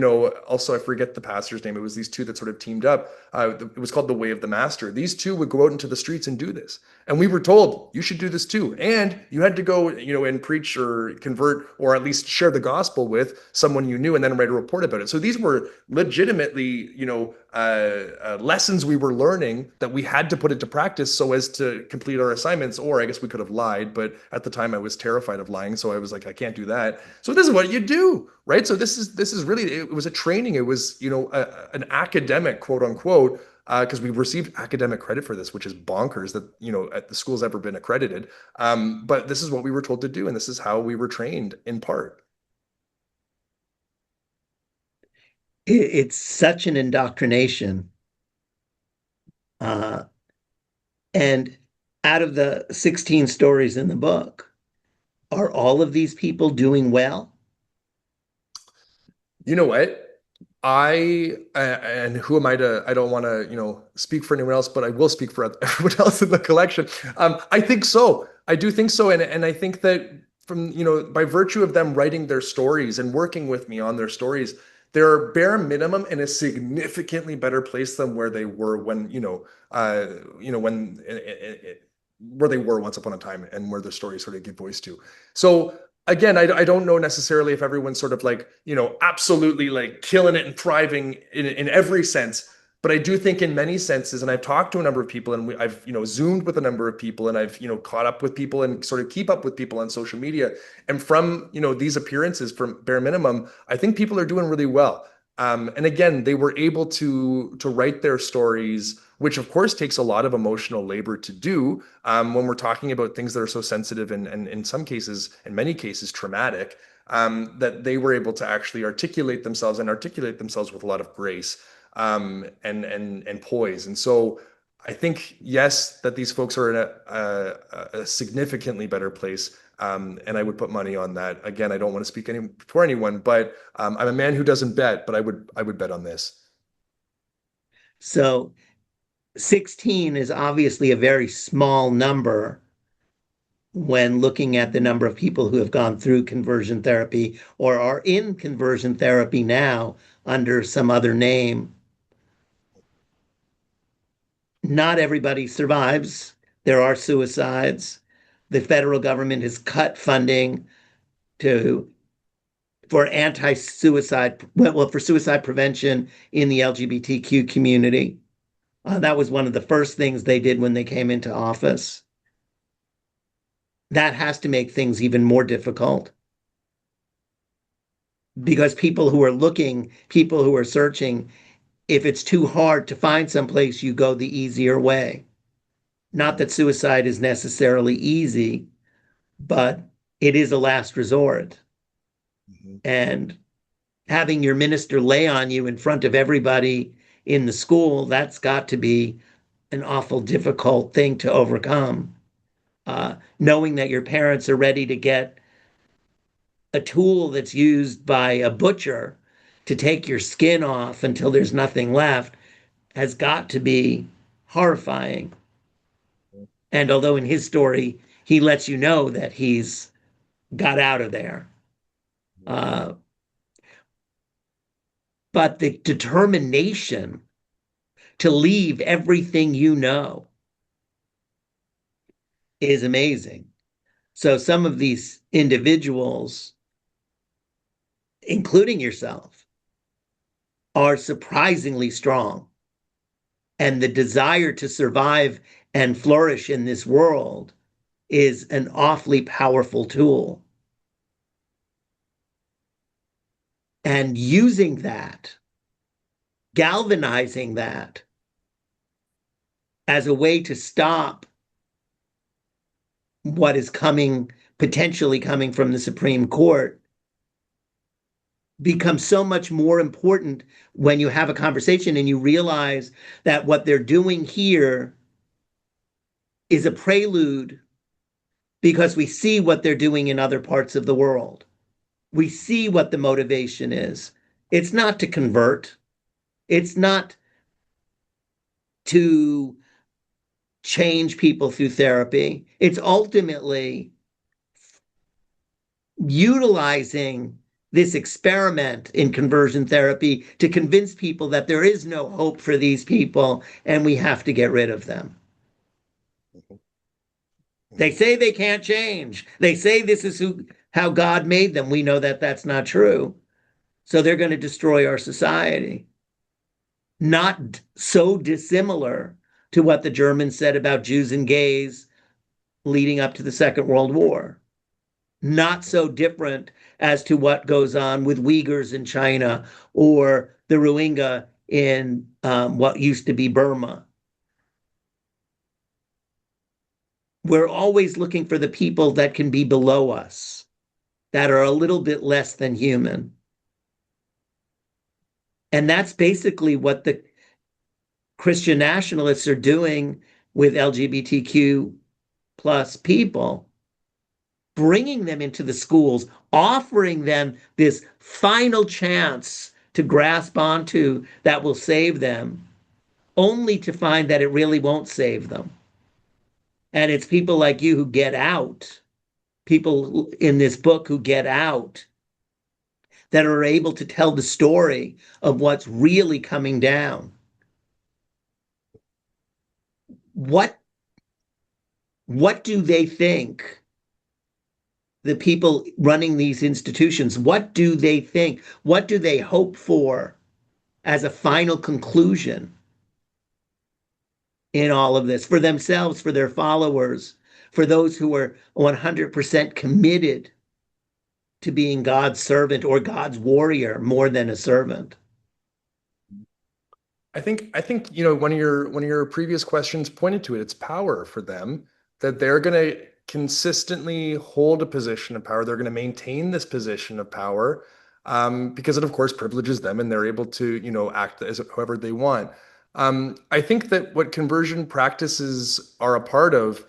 Speaker 2: also I forget the pastor's name. It was these two that sort of teamed up. It was called the Way of the Master. These two would go out into the streets and do this. And we were told you should do this too. And you had to go, and preach or convert or at least share the gospel with someone you knew and then write a report about it. So these were legitimately, lessons we were learning that we had to put into practice so as to complete our assignments. Or I guess we could have lied, but at the time I was terrified of lying. So I was like, I can't do that. So this is what you do, right? So this is really, it was a training. It was, an academic, quote unquote, because we received academic credit for this, which is bonkers that, at the school's ever been accredited. But this is what we were told to do. And this is how we were trained in part.
Speaker 1: It's such an indoctrination. Uh, and out of the 16 stories in the book, are all of these people doing well?
Speaker 2: You know what? And who am I to, I don't want to, speak for anyone else, but I will speak for everyone else in the collection. I think so. I do think so. And I think that from, by virtue of them writing their stories and working with me on their stories, they're bare minimum in a significantly better place than where they were when, when where they were once upon a time and where their stories sort of give voice to. So again, I don't know necessarily if everyone's sort of like, absolutely like killing it and thriving in every sense. But I do think in many senses, and I've talked to a number of people and I've, Zoomed with a number of people and I've, caught up with people and sort of keep up with people on social media. And from, these appearances from bare minimum, I think people are doing really well. And again, they were able to write their stories, which of course takes a lot of emotional labor to do when we're talking about things that are so sensitive and in some cases, in many cases, traumatic. That they were able to actually articulate themselves with a lot of grace and poise. And so I think, yes, that these folks are in a significantly better place. And I would put money on that. Again, I don't want to speak for anyone, but I'm a man who doesn't bet, but I would bet on this.
Speaker 1: So 16 is obviously a very small number when looking at the number of people who have gone through conversion therapy or are in conversion therapy now under some other name. Not everybody survives. There are suicides. The federal government has cut funding to for anti-suicide, well, for suicide prevention in the LGBTQ community. That was one of the first things they did when they came into office. That has to make things even more difficult because people who are searching, if it's too hard to find someplace, you go the easier way. Not that suicide is necessarily easy, but it is a last resort.
Speaker 2: Mhm.
Speaker 1: And having your minister lay on you in front of everybody in the school, that's got to be an awful difficult thing to overcome. Knowing that your parents are ready to get a tool that's used by a butcher to take your skin off until there's nothing left has got to be horrifying. And although in his story, he lets you know that he's got out of there. Uh, but the determination to leave everything you know is amazing. So some of these individuals, including yourself, are surprisingly strong. And the desire to survive and flourish in this world is an awfully powerful tool. And using that, galvanizing that as a way to stop what is coming, potentially coming from the Supreme Court, becomes so much more important when you have a conversation and you realize that what they're doing here is a prelude because we see what they're doing in other parts of the world. We see what the motivation is. It's not to convert, it's not to change people through therapy. It's ultimately utilizing this experiment in conversion therapy to convince people that there is no hope for these people and we have to get rid of them. They say they can't change. They say this is how God made them. We know that that's not true. So they're going to destroy our society. Not so dissimilar to what the Germans said about Jews and gays leading up to the Second World War. Not so different as to what goes on with Uyghurs in China or the Rohingya in what used to be Burma. We're always looking for the people that can be below us, that are a little bit less than human. And that's basically what the Christian nationalists are doing with LGBTQ plus people, bringing them into the schools, offering them this final chance to grasp onto that will save them, only to find that it really won't save them. And it's people like you who get out, people in this book who get out, that are able to tell the story of what's really coming down. What what do they think? The people running these institutions, what do they think? What do they hope for as a final conclusion in all of this for themselves, for their followers, for those who are 100% committed to being God's servant or God's warrior more than a servant?
Speaker 2: I think one of your previous questions pointed to it. It's power for them that they're going to consistently hold a position of power. They're going to maintain this position of power because it, of course, privileges them, and they're able to, act as however they want. I think that what conversion practices are a part of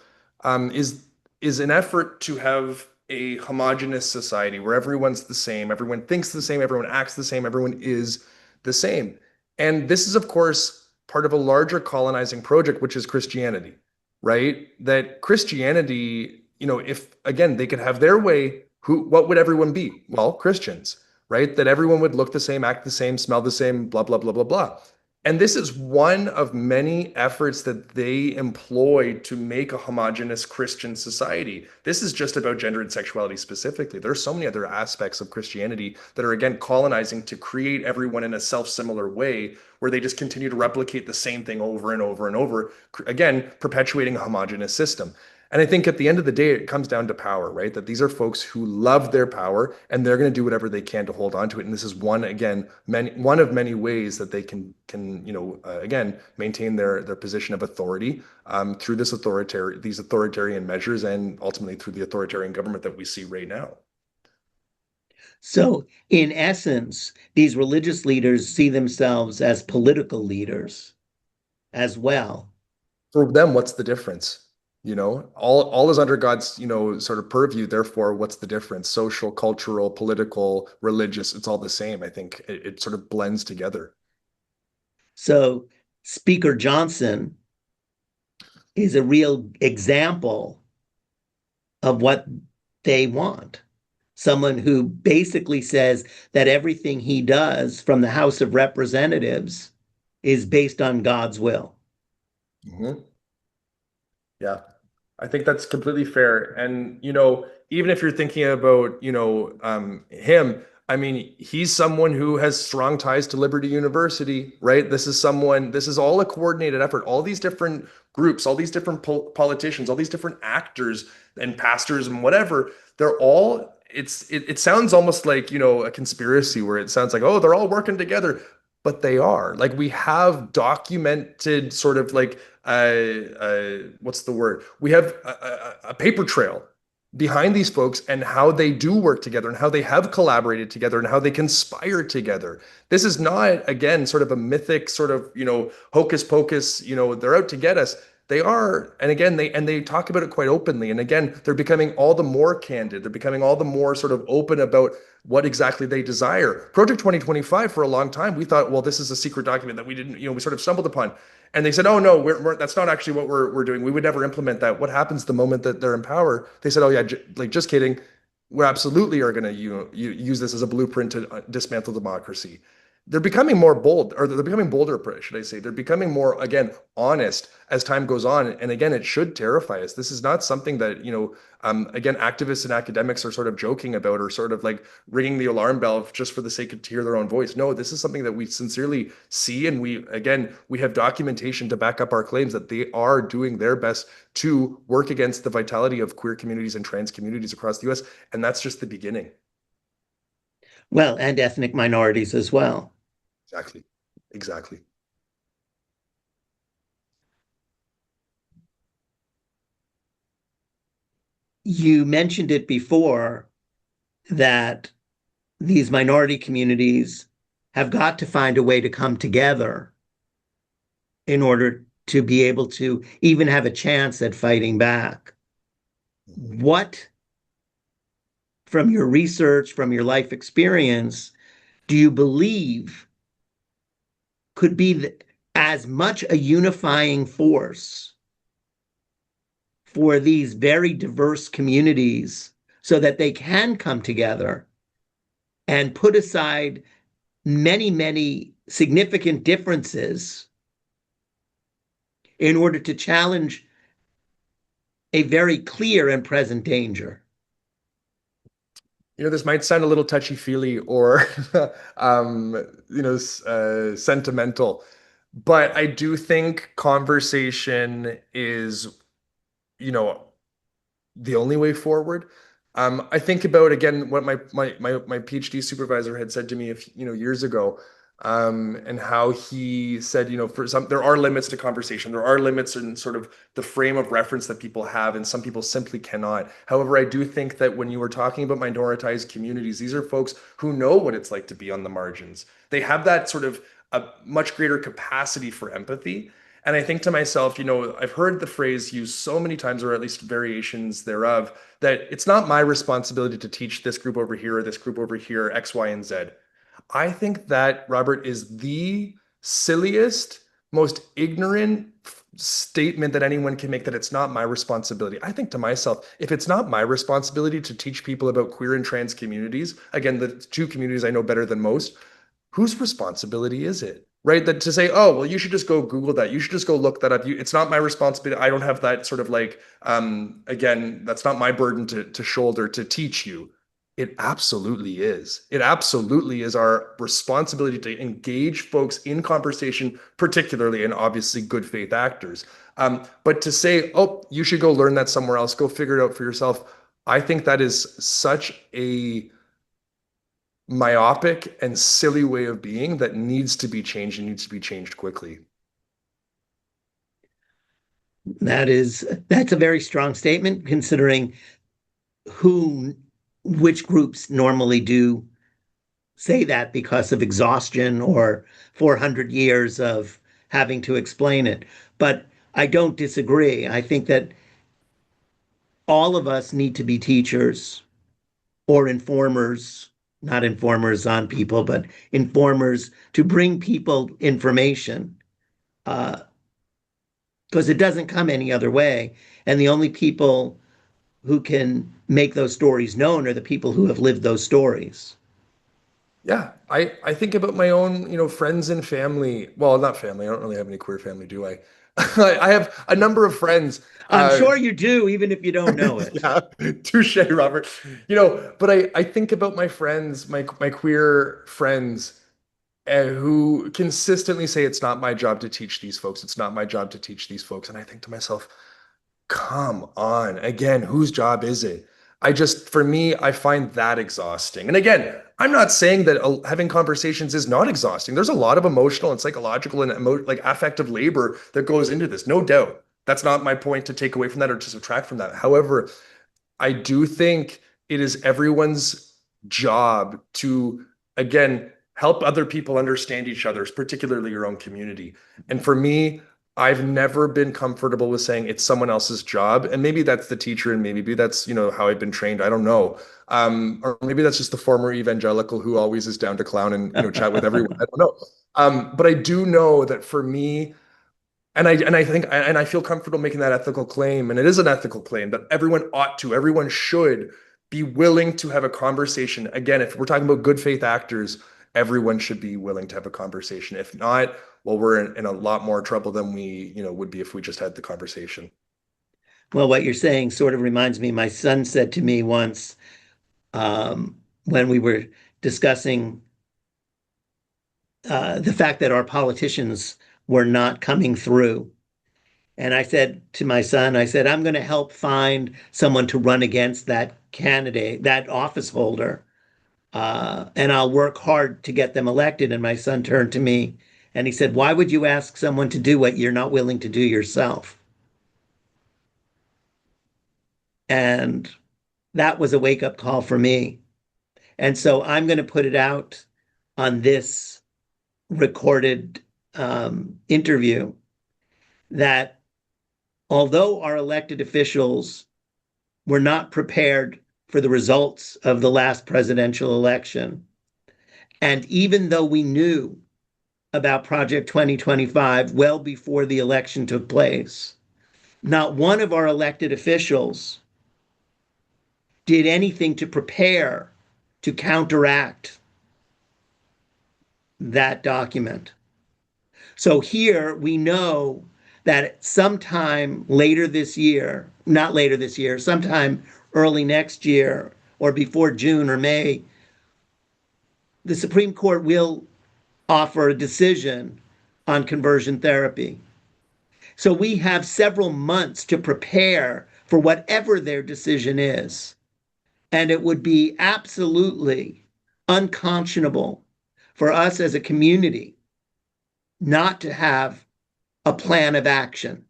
Speaker 2: is an effort to have a homogenous society where everyone's the same, everyone thinks the same, everyone acts the same, everyone is the same. And this is, of course, part of a larger colonizing project, which is Christianity, right? That Christianity, if again they could have their way, what would everyone be? Well, Christians, right? That everyone would look the same, act the same, smell the same, blah, blah, blah, blah, blah. And this is one of many efforts that they employ to make a homogenous Christian society. This is just about gender and sexuality specifically. There are so many other aspects of Christianity that are, again, colonizing to create everyone in a self-similar way where they just continue to replicate the same thing over and over and over, again, perpetuating a homogenous system. And I think at the end of the day, it comes down to power, right? That these are folks who love their power and they're going to do whatever they can to hold on to it. And this is one of many ways that they can again maintain their position of authority through these authoritarian measures and ultimately through the authoritarian government that we see right now.
Speaker 1: So, in essence, these religious leaders see themselves as political leaders as well.
Speaker 2: For them, what's the difference? All is under God's, sort of purview. Therefore, what's the difference? Social, cultural, political, religious, it's all the same. I think it sort of blends together.
Speaker 1: So, Speaker Johnson is a real example of what they want. Someone who basically says that everything he does from the House of Representatives is based on God's will.
Speaker 2: Mhm. Yeah, I think that's completely fair. And, even if you're thinking about, him, I mean, he's someone who has strong ties to Liberty University, right? This is all a coordinated effort. All these different groups, all these different politicians, all these different actors and pastors and whatever, it sounds almost like, a conspiracy where it sounds like, oh, they're all working together, but they are. Like we have documented sort of like what's the word? We have a paper trail behind these folks and how they do work together and how they have collaborated together and how they conspire together. This is not, again, sort of a mythic sort of, hocus pocus, they're out to get us. They are, and again, they talk about it quite openly. And again, they're becoming all the more candid. They're becoming all the more sort of open about what exactly they desire. Project 2025, for a long time, we thought, well, this is a secret document that we didn't, we sort of stumbled upon. And they said, "Oh no, that's not actually what we're doing. We would never implement that." What happens the moment that they're in power? They said, "Oh yeah, just kidding. We absolutely are going to use this as a blueprint to dismantle democracy." They're becoming more bold, or they're becoming bolder, should I say? They're becoming more, again, honest as time goes on. And again, it should terrify us. This is not something that again, activists and academics are sort of joking about or sort of like ringing the alarm bell just for the sake of to hear their own voice. No, this is something that we sincerely see, and we have documentation to back up our claims that they are doing their best to work against the vitality of queer communities and trans communities across the US, and that's just the beginning.
Speaker 1: Well, and ethnic minorities as well.
Speaker 2: Exactly. Exactly.
Speaker 1: You mentioned it before that these minority communities have got to find a way to come together in order to be able to even have a chance at fighting back. What, from your research, from your life experience, do you believe could be as much a unifying force for these very diverse communities so that they can come together and put aside many, many significant differences in order to challenge a very clear and present danger?
Speaker 2: This might sound a little touchy-feely or, sentimental, but I do think conversation is, you know, the only way forward. I think about again what my PhD supervisor had said to me, years ago. and how he said, for some, there are limits to conversation. There are limits in sort of the frame of reference that people have, and some people simply cannot. However, I do think that when you were talking about minoritized communities, these are folks who know what it's like to be on the margins. They have that sort of a much greater capacity for empathy. And I think to myself, I've heard the phrase used so many times, or at least variations thereof, that it's not my responsibility to teach this group over here or this group over here, X, Y, and Z. I think that, Robert, is the silliest, most ignorant statement that anyone can make, that it's not my responsibility. I think to myself, if it's not my responsibility to teach people about queer and trans communities, again, the two communities I know better than most, whose responsibility is it? Right? That to say, oh, well, you should just go Google that. You should just go look that up. It's not my responsibility. I don't have that sort of like, again, that's not my burden to shoulder to teach you. It absolutely is. It absolutely is our responsibility to engage folks in conversation, particularly and obviously good faith actors. But to say, oh, you should go learn that somewhere else, go figure it out for yourself, I think that is such a myopic and silly way of being that needs to be changed and needs to be changed quickly.
Speaker 1: That's a very strong statement considering who which groups normally do say that because of exhaustion or 400 years of having to explain it. But I don't disagree. I think that all of us need to be teachers or informers, not informers on people, but informers to bring people information because it doesn't come any other way. And the only people who can make those stories known are the people who have lived those stories.
Speaker 2: Yeah, I think about my own, friends and family. Well, not family. I don't really have any queer family, do I? I have a number of friends.
Speaker 1: I'm sure you do, even if you don't know it.
Speaker 2: Yeah, touche, Robert. But I think about my friends, my queer friends, who consistently say it's not my job to teach these folks. It's not my job to teach these folks. And I think to myself, come on. Again, whose job is it? For me, I find that exhausting. And again, I'm not saying that having conversations is not exhausting. There's a lot of emotional and psychological and like affective labor that goes into this, no doubt. That's not my point to take away from that or to subtract from that. However, I do think it is everyone's job to, again, help other people understand each other, particularly your own community. And for me, I've never been comfortable with saying it's someone else's job. And maybe that's the teacher, and maybe that's, how I've been trained. I don't know. Or maybe that's just the former evangelical who always is down to clown and, chat with everyone. I don't know. But I do know that for me, and I feel comfortable making that ethical claim, and it is an ethical claim that everyone should be willing to have a conversation. Again, if we're talking about good faith actors, everyone should be willing to have a conversation. If not, well, we're in a lot more trouble than we, would be if we just had the conversation.
Speaker 1: Well, what you're saying sort of reminds me, my son said to me once when we were discussing the fact that our politicians were not coming through. And I said to my son, I said, I'm going to help find someone to run against that candidate, that office holder, and I'll work hard to get them elected. And my son turned to me and he said, why would you ask someone to do what you're not willing to do yourself? And that was a wake up call for me. And so I'm going to put it out on this recorded interview that although our elected officials were not prepared for the results of the last presidential election, and even though we knew about Project 2025 well before the election took place, not one of our elected officials did anything to prepare to counteract that document. So here we know that sometime later this year, not later this year, sometime early next year or before June or May, the Supreme Court will offer a decision on conversion therapy. So we have several months to prepare for whatever their decision is. And it would be absolutely unconscionable for us as a community not to have a plan of action.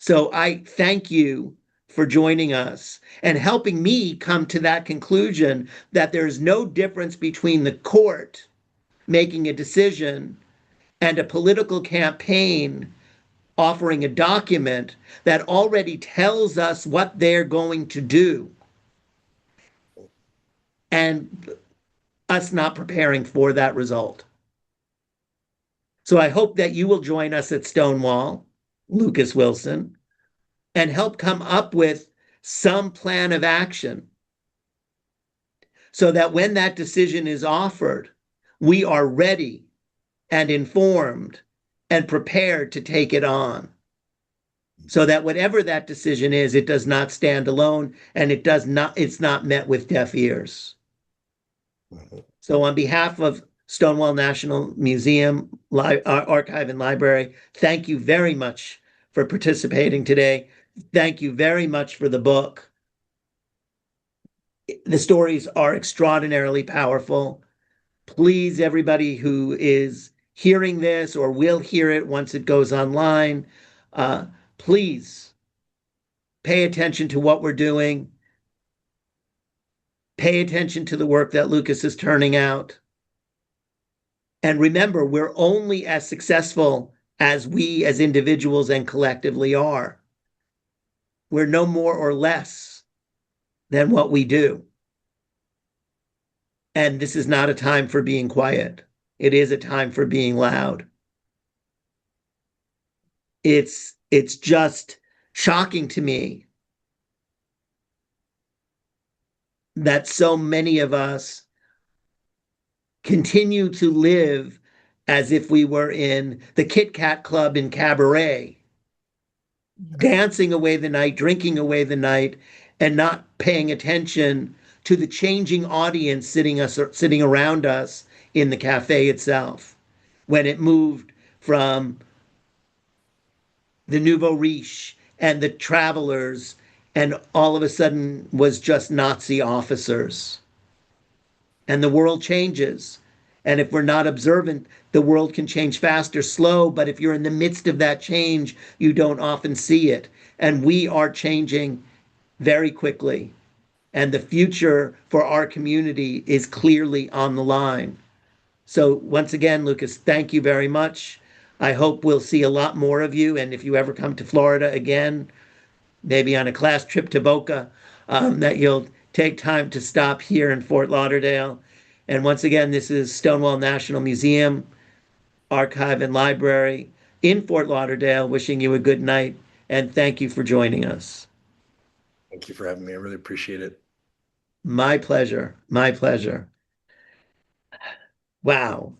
Speaker 1: So I thank you for joining us and helping me come to that conclusion that there's no difference between the court making a decision and a political campaign offering a document that already tells us what they're going to do and us not preparing for that result. So I hope that you will join us at Stonewall, Lucas Wilson, and help come up with some plan of action so that when that decision is offered, we are ready and informed and prepared to take it on. So that whatever that decision is, it does not stand alone and it's not met with deaf ears. So on behalf of Stonewall National Museum, Archive and Library, thank you very much for participating today. Thank you very much for the book. The stories are extraordinarily powerful. Please, everybody who is hearing this or will hear it once it goes online, please pay attention to what we're doing. Pay attention to the work that Lucas is turning out. And remember, we're only as successful as we as individuals and collectively are. We're no more or less than what we do. And this is not a time for being quiet. It is a time for being loud. It's just shocking to me that so many of us continue to live as if we were in the Kit Kat Club in Cabaret, dancing away the night, drinking away the night, and not paying attention to the changing audience sitting around us in the cafe itself when it moved from the nouveau riche and the travelers and all of a sudden was just Nazi officers. And the world changes. And if we're not observant, the world can change fast or slow. But if you're in the midst of that change, you don't often see it. And we are changing very quickly. And the future for our community is clearly on the line. So once again, Lucas, thank you very much. I hope we'll see a lot more of you. And if you ever come to Florida again, maybe on a class trip to Boca, that you'll take time to stop here in Fort Lauderdale. And once again, this is Stonewall National Museum, Archive and Library in Fort Lauderdale, wishing you a good night. And thank you for joining us.
Speaker 2: Thank you for having me. I really appreciate it.
Speaker 1: My pleasure. My pleasure. Wow.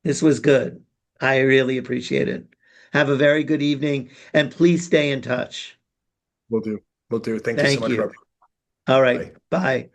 Speaker 1: This was good. I really appreciate it. Have a very good evening and please stay in touch.
Speaker 2: Will do. Will do. Thank you so
Speaker 1: Thank
Speaker 2: much,
Speaker 1: you.
Speaker 2: Robert.
Speaker 1: All right.
Speaker 2: Bye.
Speaker 1: Bye.